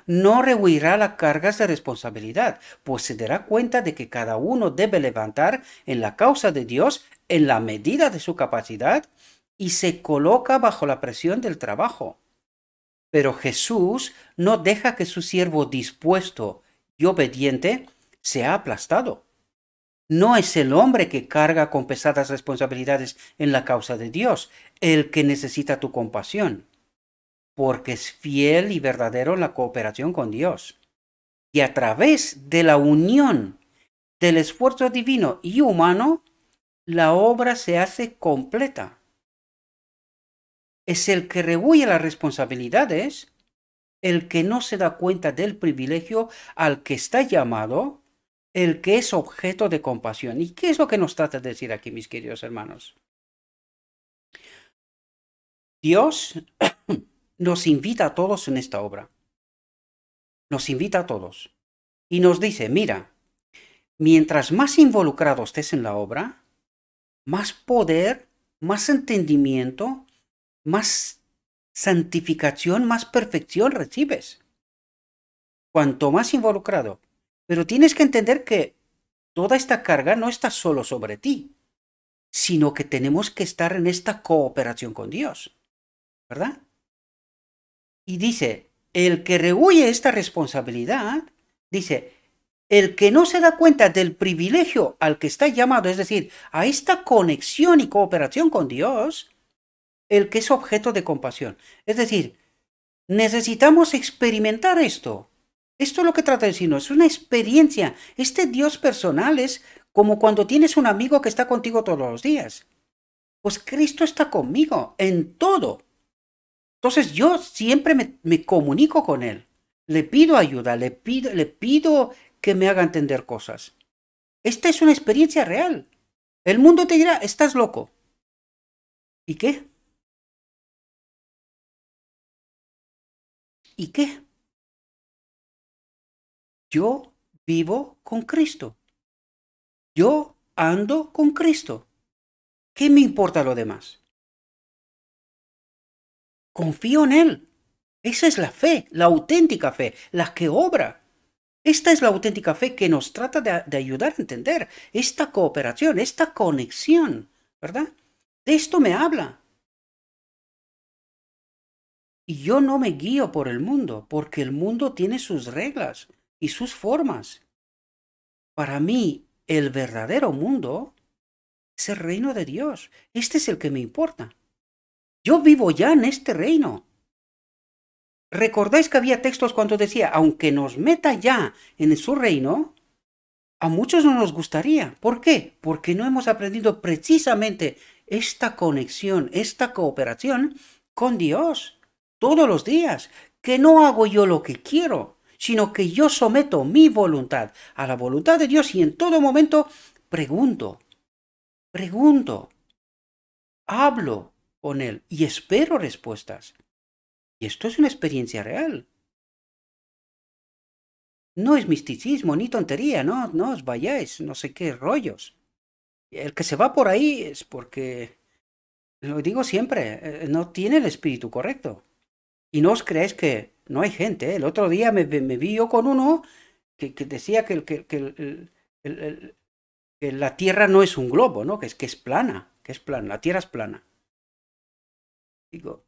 No rehuirá las cargas de responsabilidad, pues se dará cuenta de que cada uno debe levantar en la causa de Dios en la medida de su capacidad y se coloca bajo la presión del trabajo. Pero Jesús no deja que su siervo dispuesto y obediente sea aplastado. No es el hombre que carga con pesadas responsabilidades en la causa de Dios el que necesita tu compasión, porque es fiel y verdadero en la cooperación con Dios. Y a través de la unión del esfuerzo divino y humano, la obra se hace completa. Es el que rehuye las responsabilidades, el que no se da cuenta del privilegio al que está llamado, el que es objeto de compasión. ¿Y qué es lo que nos trata de decir aquí, mis queridos hermanos? Dios nos invita a todos en esta obra. Nos invita a todos. Y nos dice, mira, mientras más involucrado estés en la obra, más poder, más entendimiento, más santificación, más perfección recibes. Cuanto más involucrado. Pero tienes que entender que toda esta carga no está solo sobre ti, sino que tenemos que estar en esta cooperación con Dios, ¿verdad? Y dice, el que rehuye esta responsabilidad, dice, el que no se da cuenta del privilegio al que está llamado, es decir, a esta conexión y cooperación con Dios, el que es objeto de compasión. Es decir, necesitamos experimentar esto. Esto es lo que trata de decirnos, es una experiencia. Este Dios personal es como cuando tienes un amigo que está contigo todos los días. Pues Cristo está conmigo en todo. Entonces yo siempre me comunico con Él. Le pido ayuda, le pido que me haga entender cosas. Esta es una experiencia real. El mundo te dirá, estás loco. ¿Y qué? ¿Y qué? Yo vivo con Cristo. Yo ando con Cristo. ¿Qué me importa lo demás? Confío en Él. Esa es la fe, la auténtica fe, la que obra. Esta es la auténtica fe que nos trata de ayudar a entender esta cooperación, esta conexión, ¿verdad? De esto me habla. Y yo no me guío por el mundo, porque el mundo tiene sus reglas y sus formas. Para mí, el verdadero mundo es el reino de Dios. Este es el que me importa. Yo vivo ya en este reino. ¿Recordáis que había textos cuando decía, aunque nos meta ya en su reino, a muchos no nos gustaría? ¿Por qué? Porque no hemos aprendido precisamente esta conexión, esta cooperación con Dios todos los días. Que no hago yo lo que quiero. sino que yo someto mi voluntad a la voluntad de Dios y en todo momento pregunto, hablo con Él y espero respuestas. Y esto es una experiencia real. No es misticismo ni tontería, no os vayáis, no sé qué rollos. El que se va por ahí es porque, lo digo siempre, no tiene el espíritu correcto. Y no os creáis que no hay gente. El otro día me vi yo con uno que decía que la Tierra no es un globo, ¿no? Que es plana, la Tierra es plana. Digo,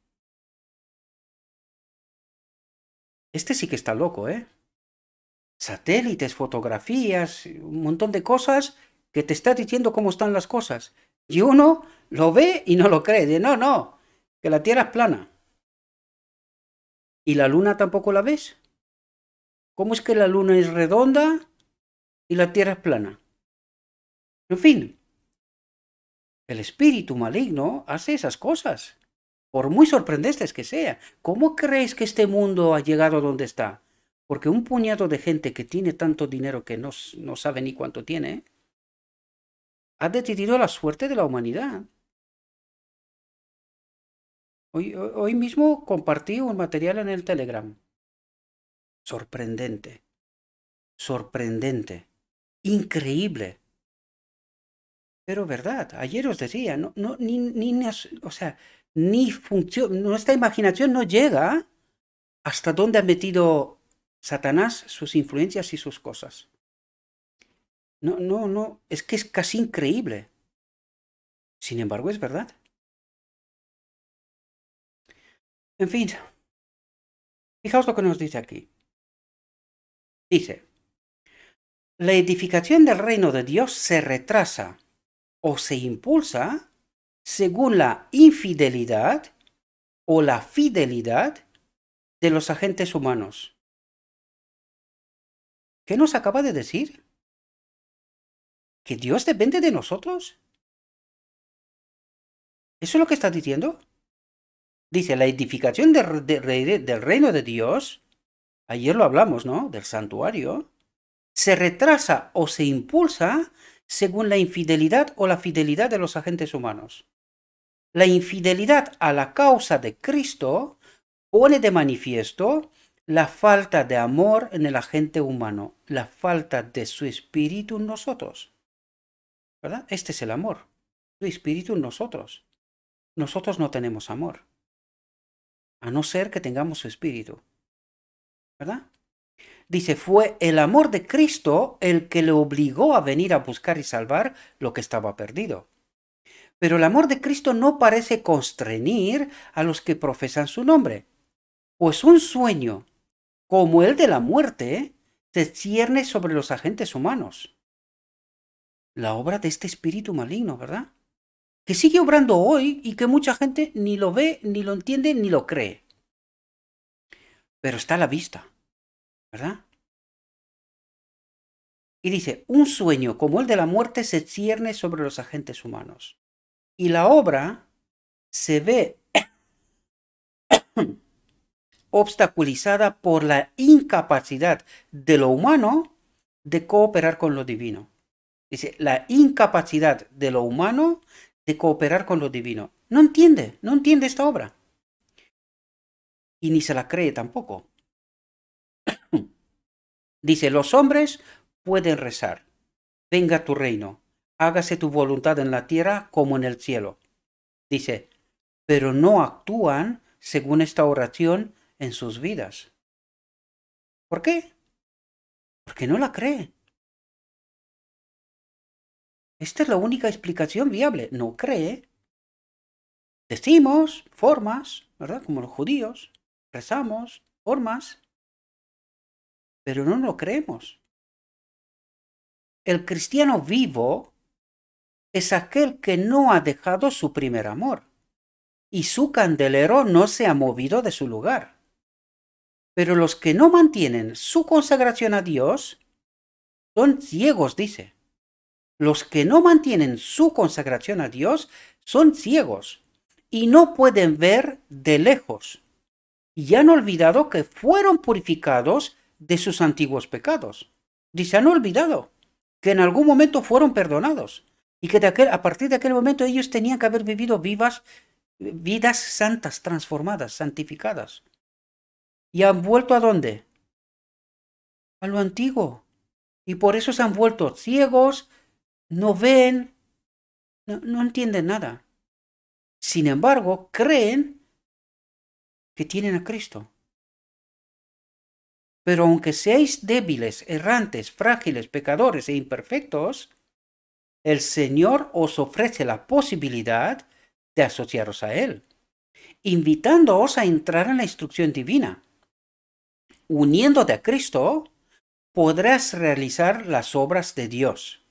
este sí que está loco, ¿eh? Satélites, fotografías, un montón de cosas que te está diciendo cómo están las cosas. Y uno lo ve y no lo cree. De no, que la Tierra es plana. ¿Y la Luna tampoco la ves? ¿Cómo es que la Luna es redonda y la Tierra es plana? En fin, el espíritu maligno hace esas cosas, por muy sorprendentes que sea. ¿Cómo creéis que este mundo ha llegado donde está? Porque un puñado de gente que tiene tanto dinero que no sabe ni cuánto tiene, ha decidido la suerte de la humanidad. Hoy mismo compartí un material en el Telegram. Sorprendente, increíble. Pero verdad, ayer os decía, o sea, nuestra imaginación no llega hasta dónde ha metido Satanás sus influencias y sus cosas. No, es que es casi increíble. Sin embargo, es verdad. En fin, fijaos lo que nos dice aquí. Dice, la edificación del reino de Dios se retrasa o se impulsa según la infidelidad o la fidelidad de los agentes humanos. ¿Qué nos acaba de decir? ¿Que Dios depende de nosotros? ¿Eso es lo que está diciendo? Dice, la edificación del reino de Dios, ayer lo hablamos, ¿no? Del santuario, se retrasa o se impulsa según la infidelidad o la fidelidad de los agentes humanos. La infidelidad a la causa de Cristo pone de manifiesto la falta de amor en el agente humano, la falta de su espíritu en nosotros. ¿Verdad? Este es el amor, su espíritu en nosotros. Nosotros no tenemos amor, a no ser que tengamos su espíritu. ¿Verdad? Dice, fue el amor de Cristo el que le obligó a venir a buscar y salvar lo que estaba perdido. Pero el amor de Cristo no parece constreñir a los que profesan su nombre, pues un sueño como el de la muerte se cierne sobre los agentes humanos. La obra de este espíritu maligno, ¿verdad? Que sigue obrando hoy y que mucha gente ni lo ve, ni lo entiende, ni lo cree. Pero está a la vista, ¿verdad? Y dice, un sueño como el de la muerte se cierne sobre los agentes humanos. Y la obra se ve obstaculizada por la incapacidad de lo humano de cooperar con lo divino. Dice, la incapacidad de lo humano de cooperar con lo divino. No entiende esta obra. Y ni se la cree tampoco. Dice, los hombres pueden rezar. Venga tu reino, hágase tu voluntad en la tierra como en el cielo. Dice, pero no actúan según esta oración en sus vidas. ¿Por qué? Porque no la cree. Esta es la única explicación viable. No cree. Decimos formas, ¿verdad? Como los judíos. Rezamos formas. Pero no lo creemos. El cristiano vivo es aquel que no ha dejado su primer amor y su candelero no se ha movido de su lugar. Pero los que no mantienen su consagración a Dios son ciegos, dice. Los que no mantienen su consagración a Dios son ciegos y no pueden ver de lejos. Y han olvidado que fueron purificados de sus antiguos pecados. Dice, han olvidado que en algún momento fueron perdonados y que a partir de aquel momento ellos tenían que haber vivido vidas santas, transformadas, santificadas. ¿Y han vuelto a dónde? A lo antiguo. Y por eso se han vuelto ciegos, no ven, no entienden nada. Sin embargo, creen que tienen a Cristo. Pero aunque seáis débiles, errantes, frágiles, pecadores e imperfectos, el Señor os ofrece la posibilidad de asociaros a Él, invitándoos a entrar en la instrucción divina. Uniéndote a Cristo, podrás realizar las obras de Dios.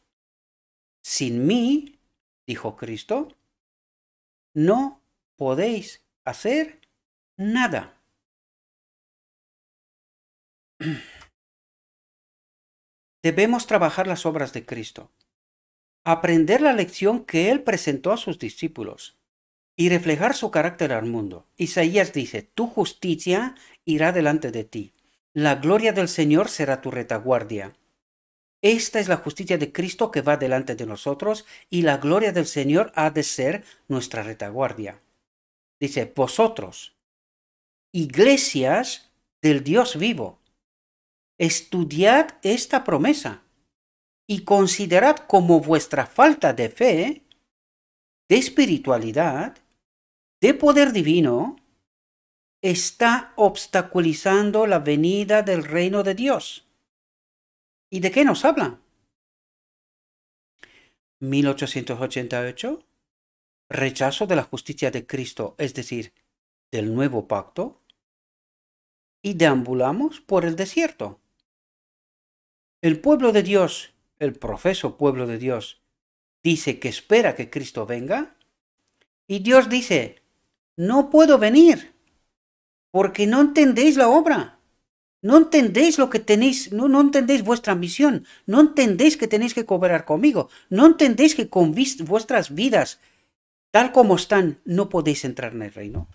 Sin mí, dijo Cristo, no podéis hacer nada. Debemos trabajar las obras de Cristo, aprender la lección que Él presentó a sus discípulos y reflejar su carácter al mundo. Isaías dice, tu justicia irá delante de ti, la gloria del Señor será tu retaguardia. Esta es la justicia de Cristo que va delante de nosotros y la gloria del Señor ha de ser nuestra retaguardia. Dice, vosotros, iglesias del Dios vivo, estudiad esta promesa y considerad como vuestra falta de fe, de espiritualidad, de poder divino, está obstaculizando la venida del reino de Dios. ¿Y de qué nos habla? 1888, rechazo de la justicia de Cristo, es decir, del nuevo pacto, y deambulamos por el desierto. El pueblo de Dios, el profeso pueblo de Dios, dice que espera que Cristo venga, y Dios dice, no puedo venir, porque no entendéis la obra, no entendéis lo que tenéis, no entendéis vuestra misión, no entendéis que tenéis que cooperar conmigo, no entendéis que con vuestras vidas, tal como están, no podéis entrar en el reino.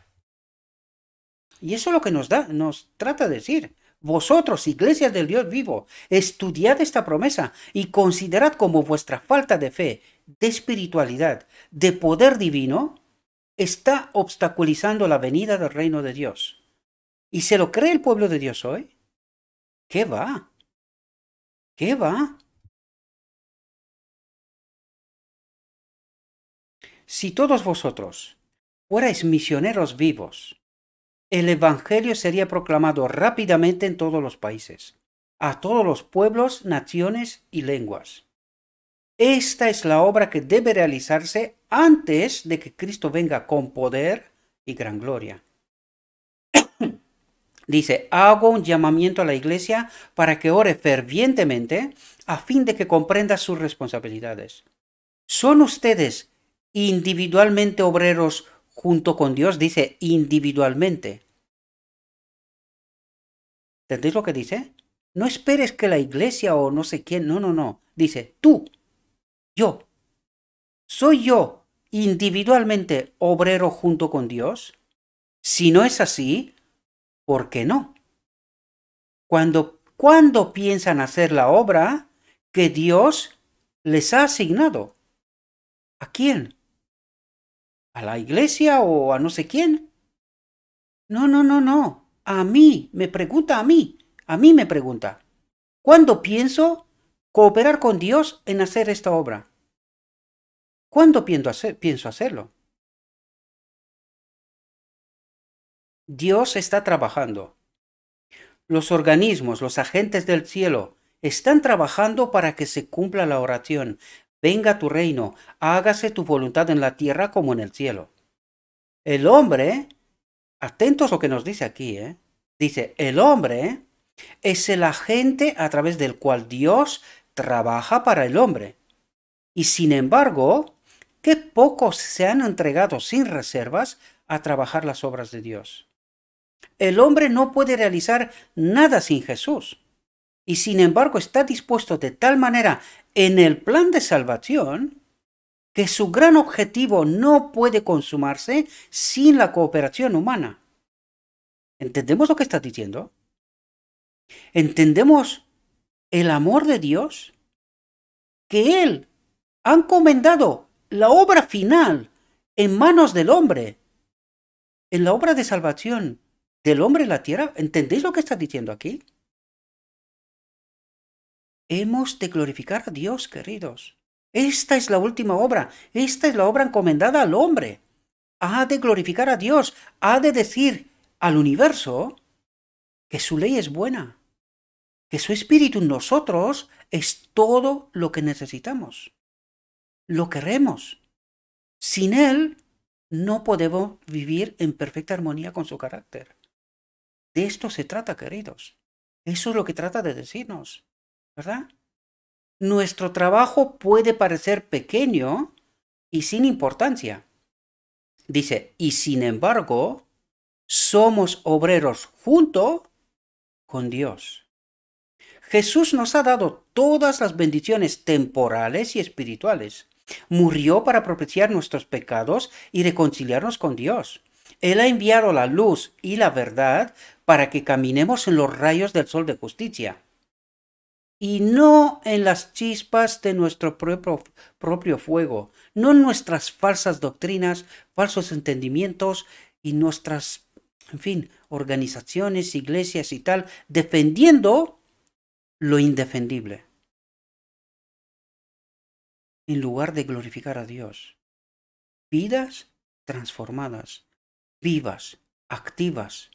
Y eso es lo que nos trata de decir. Vosotros, iglesias del Dios vivo, estudiad esta promesa y considerad como vuestra falta de fe, de espiritualidad, de poder divino, está obstaculizando la venida del reino de Dios. ¿Y se lo cree el pueblo de Dios hoy? ¿Qué va? ¿Qué va? Si todos vosotros fuerais misioneros vivos, el Evangelio sería proclamado rápidamente en todos los países, a todos los pueblos, naciones y lenguas. Esta es la obra que debe realizarse antes de que Cristo venga con poder y gran gloria. Dice, hago un llamamiento a la iglesia para que ore fervientemente a fin de que comprenda sus responsabilidades. ¿Son ustedes individualmente obreros junto con Dios? Dice individualmente. ¿Entendéis lo que dice? No esperes que la iglesia o no sé quién, no. Dice, tú, yo. ¿Soy yo individualmente obrero junto con Dios? Si no es así, ¿por qué no? ¿Cuándo piensan hacer la obra que Dios les ha asignado? ¿A quién? ¿A la iglesia o a no sé quién? No. A mí, me pregunta a mí. A mí me pregunta. ¿Cuándo pienso cooperar con Dios en hacer esta obra? ¿Cuándo pienso hacerlo? Dios está trabajando. Los organismos, los agentes del cielo, están trabajando para que se cumpla la oración. Venga tu reino, hágase tu voluntad en la tierra como en el cielo. El hombre, atentos a lo que nos dice aquí, dice, el hombre es el agente a través del cual Dios trabaja para el hombre. Y sin embargo, qué pocos se han entregado sin reservas a trabajar las obras de Dios. El hombre no puede realizar nada sin Jesús. Y sin embargo está dispuesto de tal manera en el plan de salvación que su gran objetivo no puede consumarse sin la cooperación humana. ¿Entendemos lo que está diciendo? ¿Entendemos el amor de Dios? Que Él ha encomendado la obra final en manos del hombre, en la obra de salvación del hombre en la tierra. ¿Entendéis lo que está diciendo aquí? Hemos de glorificar a Dios, queridos. Esta es la última obra, esta es la obra encomendada al hombre. Ha de glorificar a Dios, ha de decir al universo que su ley es buena, que su espíritu en nosotros es todo lo que necesitamos. Lo queremos. Sin Él no podemos vivir en perfecta armonía con su carácter. De esto se trata, queridos. Eso es lo que trata de decirnos, ¿verdad? Nuestro trabajo puede parecer pequeño y sin importancia. Dice, y sin embargo, somos obreros junto con Dios. Jesús nos ha dado todas las bendiciones temporales y espirituales. Murió para propiciar nuestros pecados y reconciliarnos con Dios. Él ha enviado la luz y la verdad para que caminemos en los rayos del sol de justicia y no en las chispas de nuestro propio fuego, no en nuestras falsas doctrinas, falsos entendimientos y nuestras, en fin, organizaciones, iglesias y tal, defendiendo lo indefendible, en lugar de glorificar a Dios. Vidas transformadas, vivas, activas,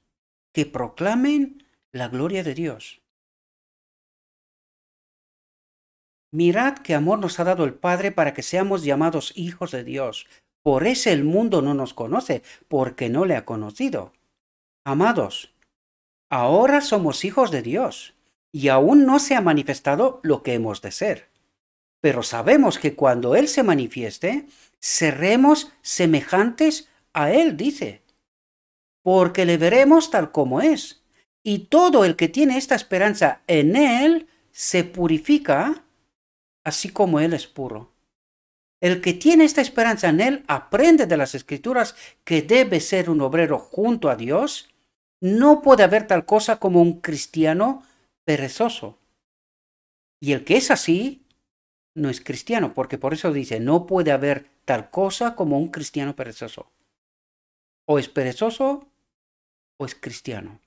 que proclamen la gloria de Dios. Mirad qué amor nos ha dado el Padre para que seamos llamados hijos de Dios. Por eso el mundo no nos conoce, porque no le ha conocido. Amados, ahora somos hijos de Dios, y aún no se ha manifestado lo que hemos de ser. Pero sabemos que cuando Él se manifieste, seremos semejantes a Él, dice, porque le veremos tal como es. Y todo el que tiene esta esperanza en Él se purifica, así como Él es puro. El que tiene esta esperanza en Él aprende de las Escrituras que debe ser un obrero junto a Dios. No puede haber tal cosa como un cristiano perezoso. Y el que es así, no es cristiano, porque por eso dice, no puede haber tal cosa como un cristiano perezoso. O es perezoso o es cristiano.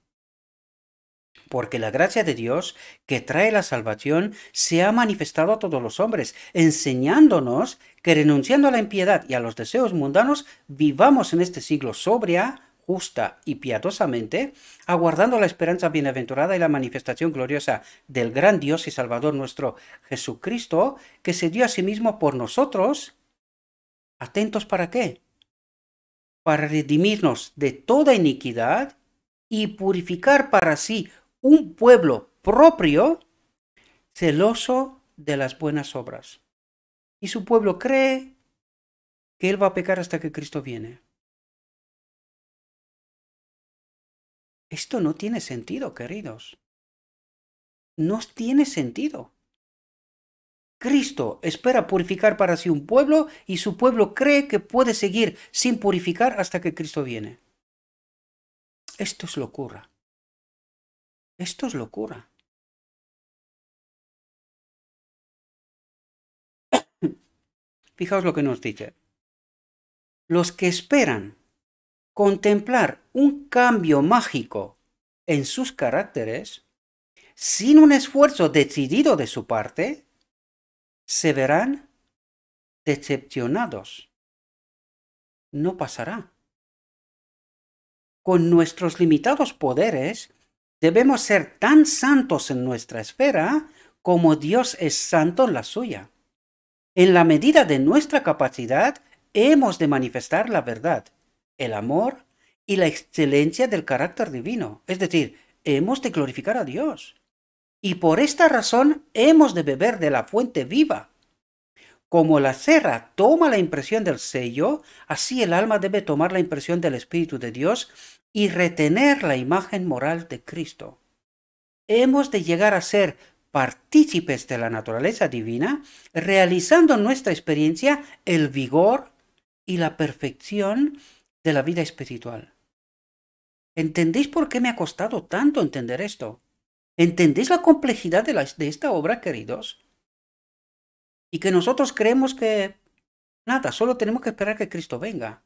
Porque la gracia de Dios que trae la salvación se ha manifestado a todos los hombres, enseñándonos que renunciando a la impiedad y a los deseos mundanos, vivamos en este siglo sobria, justa y piadosamente, aguardando la esperanza bienaventurada y la manifestación gloriosa del gran Dios y Salvador nuestro Jesucristo, que se dio a sí mismo por nosotros. ¿Atentos para qué? Para redimirnos de toda iniquidad y purificar para sí un pueblo propio, celoso de las buenas obras. Y su pueblo cree que él va a pecar hasta que Cristo viene. Esto no tiene sentido, queridos. No tiene sentido. Cristo espera purificar para sí un pueblo y su pueblo cree que puede seguir sin purificar hasta que Cristo viene. Esto es locura. Esto es locura. Fijaos lo que nos dice. Los que esperan contemplar un cambio mágico en sus caracteres, sin un esfuerzo decidido de su parte, se verán decepcionados. No pasará. Con nuestros limitados poderes, debemos ser tan santos en nuestra esfera como Dios es santo en la suya. En la medida de nuestra capacidad, hemos de manifestar la verdad, el amor y la excelencia del carácter divino. Es decir, hemos de glorificar a Dios. Y por esta razón hemos de beber de la fuente viva. Como la cera toma la impresión del sello, así el alma debe tomar la impresión del Espíritu de Dios y retener la imagen moral de Cristo. Hemos de llegar a ser partícipes de la naturaleza divina, realizando en nuestra experiencia el vigor y la perfección de la vida espiritual. ¿Entendéis por qué me ha costado tanto entender esto? ¿Entendéis la complejidad de esta obra, queridos? Y que nosotros creemos que nada, solo tenemos que esperar que Cristo venga,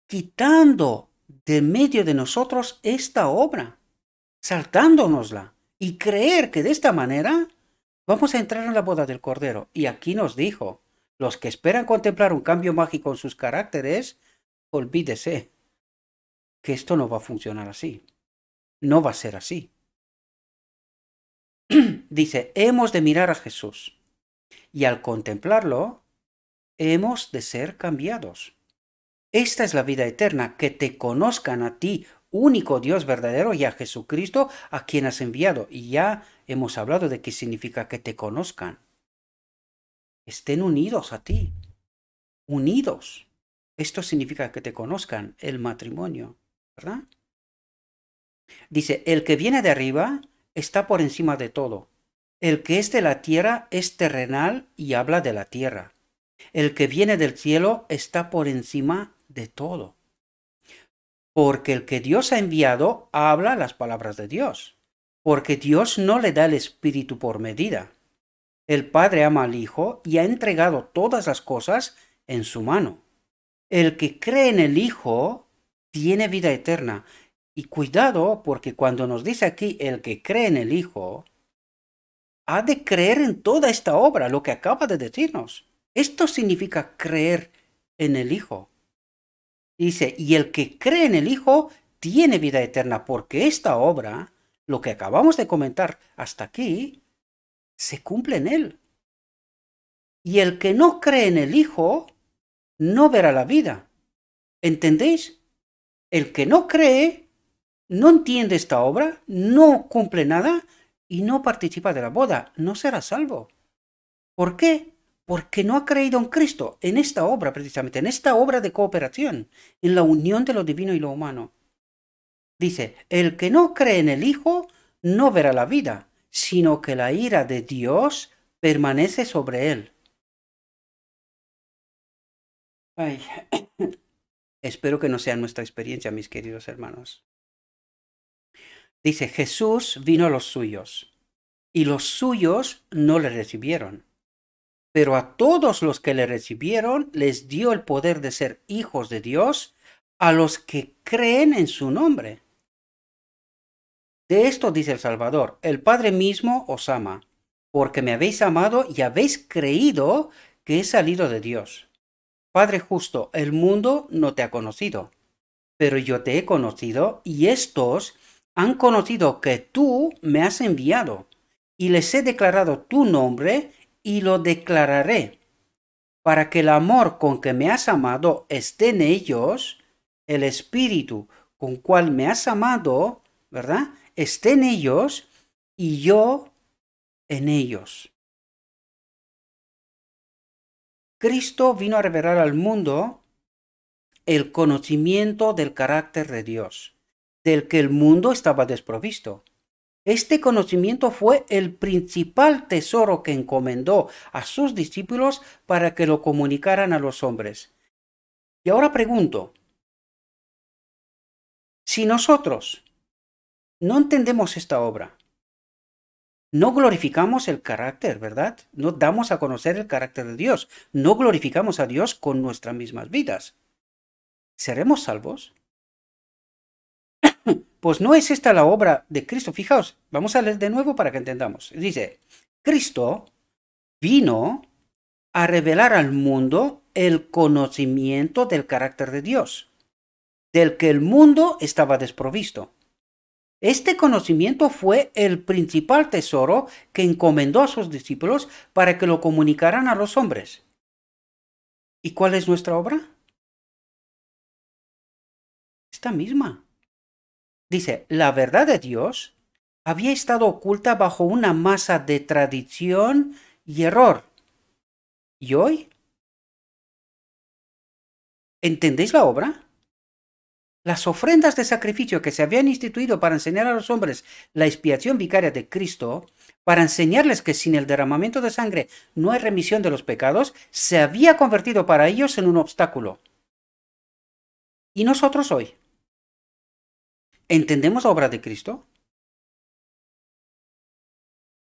quitando de medio de nosotros esta obra, saltándonosla, y creer que de esta manera vamos a entrar en la boda del Cordero. Y aquí nos dijo, los que esperan contemplar un cambio mágico en sus caracteres, olvídese que esto no va a funcionar así. No va a ser así. Dice, hemos de mirar a Jesús y al contemplarlo, hemos de ser cambiados. Esta es la vida eterna, que te conozcan a ti, único Dios verdadero, y a Jesucristo, a quien has enviado. Y ya hemos hablado de qué significa que te conozcan. Estén unidos a ti, unidos. Esto significa que te conozcan, el matrimonio, ¿verdad? Dice, el que viene de arriba está por encima de todo. El que es de la tierra es terrenal y habla de la tierra. El que viene del cielo está por encima de todo. Porque el que Dios ha enviado habla las palabras de Dios. Porque Dios no le da el Espíritu por medida. El Padre ama al Hijo y ha entregado todas las cosas en su mano. El que cree en el Hijo tiene vida eterna. Y cuidado, porque cuando nos dice aquí el que cree en el Hijo, ha de creer en toda esta obra, lo que acaba de decirnos. Esto significa creer en el Hijo. Dice, y el que cree en el Hijo tiene vida eterna, porque esta obra, lo que acabamos de comentar hasta aquí, se cumple en él. Y el que no cree en el Hijo, no verá la vida. ¿Entendéis? El que no cree, no entiende esta obra, no cumple nada y no participa de la boda, no será salvo. ¿Por qué? Porque no ha creído en Cristo, en esta obra precisamente, en esta obra de cooperación, en la unión de lo divino y lo humano. Dice, el que no cree en el Hijo no verá la vida, sino que la ira de Dios permanece sobre él. Ay, espero que no sea nuestra experiencia, mis queridos hermanos. Dice, Jesús vino a los suyos, y los suyos no le recibieron. Pero a todos los que le recibieron les dio el poder de ser hijos de Dios, a los que creen en su nombre. De esto dice el Salvador, el Padre mismo os ama, porque me habéis amado y habéis creído que he salido de Dios. Padre justo, el mundo no te ha conocido, pero yo te he conocido, y estos han conocido que tú me has enviado, y les he declarado tu nombre, y lo declararé, para que el amor con que me has amado esté en ellos, el espíritu con cual me has amado, ¿verdad? Esté en ellos y yo en ellos. Cristo vino a revelar al mundo el conocimiento del carácter de Dios, del que el mundo estaba desprovisto. Este conocimiento fue el principal tesoro que encomendó a sus discípulos para que lo comunicaran a los hombres. Y ahora pregunto, si nosotros no entendemos esta obra, no glorificamos el carácter, ¿verdad? No damos a conocer el carácter de Dios, no glorificamos a Dios con nuestras mismas vidas, ¿seremos salvos? Pues no es esta la obra de Cristo. Fijaos, vamos a leer de nuevo para que entendamos. Dice, Cristo vino a revelar al mundo el conocimiento del carácter de Dios, del que el mundo estaba desprovisto. Este conocimiento fue el principal tesoro que encomendó a sus discípulos para que lo comunicaran a los hombres. ¿Y cuál es nuestra obra? Esta misma. Dice, la verdad de Dios había estado oculta bajo una masa de tradición y error. ¿Y hoy? ¿Entendéis la obra? Las ofrendas de sacrificio que se habían instituido para enseñar a los hombres la expiación vicaria de Cristo, para enseñarles que sin el derramamiento de sangre no hay remisión de los pecados, se había convertido para ellos en un obstáculo. ¿Y nosotros hoy? ¿Entendemos la obra de Cristo?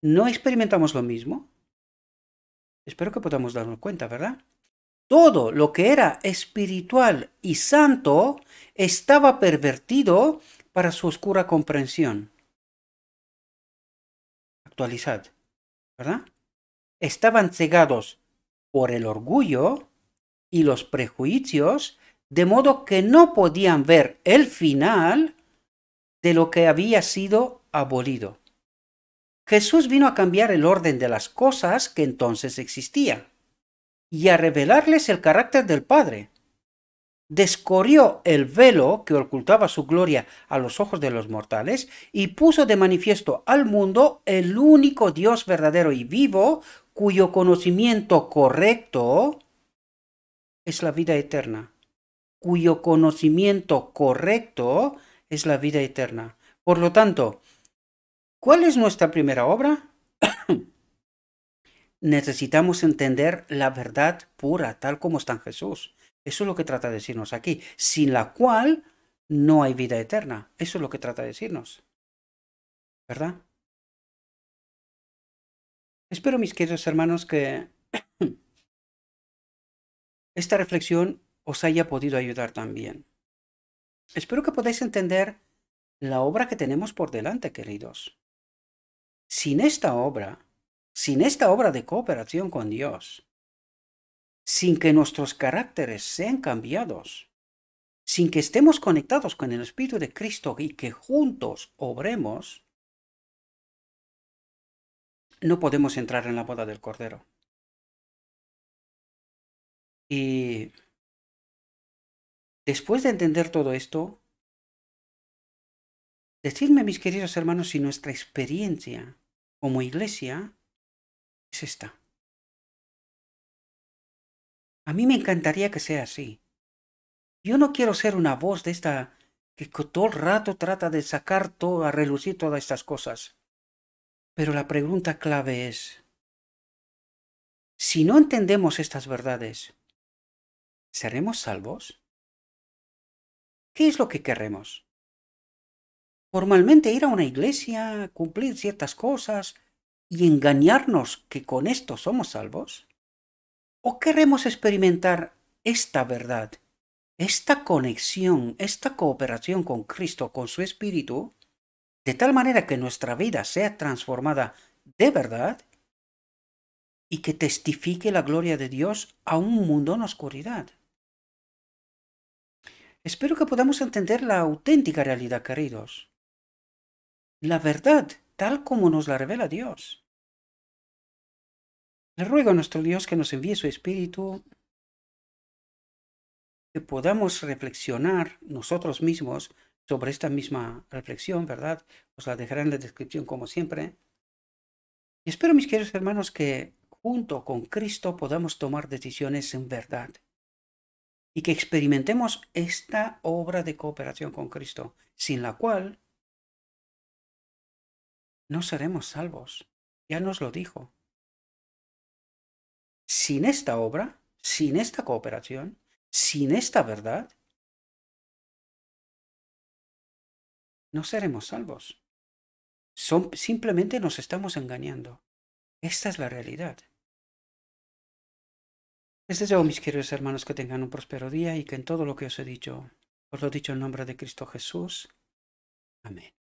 ¿No experimentamos lo mismo? Espero que podamos darnos cuenta, ¿verdad? Todo lo que era espiritual y santo estaba pervertido para su oscura comprensión. Actualizad, ¿verdad? Estaban cegados por el orgullo y los prejuicios, de modo que no podían ver el final de lo que había sido abolido. Jesús vino a cambiar el orden de las cosas que entonces existían y a revelarles el carácter del Padre. Descorrió el velo que ocultaba su gloria a los ojos de los mortales y puso de manifiesto al mundo el único Dios verdadero y vivo, cuyo conocimiento correcto es la vida eterna. Cuyo conocimiento correcto es la vida eterna. Por lo tanto, ¿cuál es nuestra primera obra? Necesitamos entender la verdad pura, tal como está en Jesús. Eso es lo que trata de decirnos aquí, sin la cual no hay vida eterna. Eso es lo que trata de decirnos, ¿verdad? Espero, mis queridos hermanos, que esta reflexión os haya podido ayudar también. Espero que podáis entender la obra que tenemos por delante, queridos. Sin esta obra de cooperación con Dios, sin que nuestros caracteres sean cambiados, sin que estemos conectados con el Espíritu de Cristo y que juntos obremos, no podemos entrar en la boda del Cordero. Y después de entender todo esto, decidme, mis queridos hermanos, si nuestra experiencia como iglesia es esta. A mí me encantaría que sea así. Yo no quiero ser una voz de esta que todo el rato trata de sacar todo a relucir todas estas cosas. Pero la pregunta clave es, si no entendemos estas verdades, ¿seremos salvos? ¿Qué es lo que queremos? Formalmente ir a una iglesia, cumplir ciertas cosas y engañarnos que con esto somos salvos. ¿O queremos experimentar esta verdad, esta conexión, esta cooperación con Cristo, con su Espíritu, de tal manera que nuestra vida sea transformada de verdad y que testifique la gloria de Dios a un mundo en oscuridad? Espero que podamos entender la auténtica realidad, queridos. La verdad, tal como nos la revela Dios. Le ruego a nuestro Dios que nos envíe su Espíritu, que podamos reflexionar nosotros mismos sobre esta misma reflexión, ¿verdad? Os la dejaré en la descripción como siempre. Y espero, mis queridos hermanos, que junto con Cristo podamos tomar decisiones en verdad y que experimentemos esta obra de cooperación con Cristo, sin la cual no seremos salvos. Ya nos lo dijo. Sin esta obra, sin esta cooperación, sin esta verdad, no seremos salvos. Simplemente nos estamos engañando. Esta es la realidad. Les deseo, mis queridos hermanos, que tengan un próspero día y que en todo lo que os he dicho, os lo he dicho en nombre de Cristo Jesús. Amén.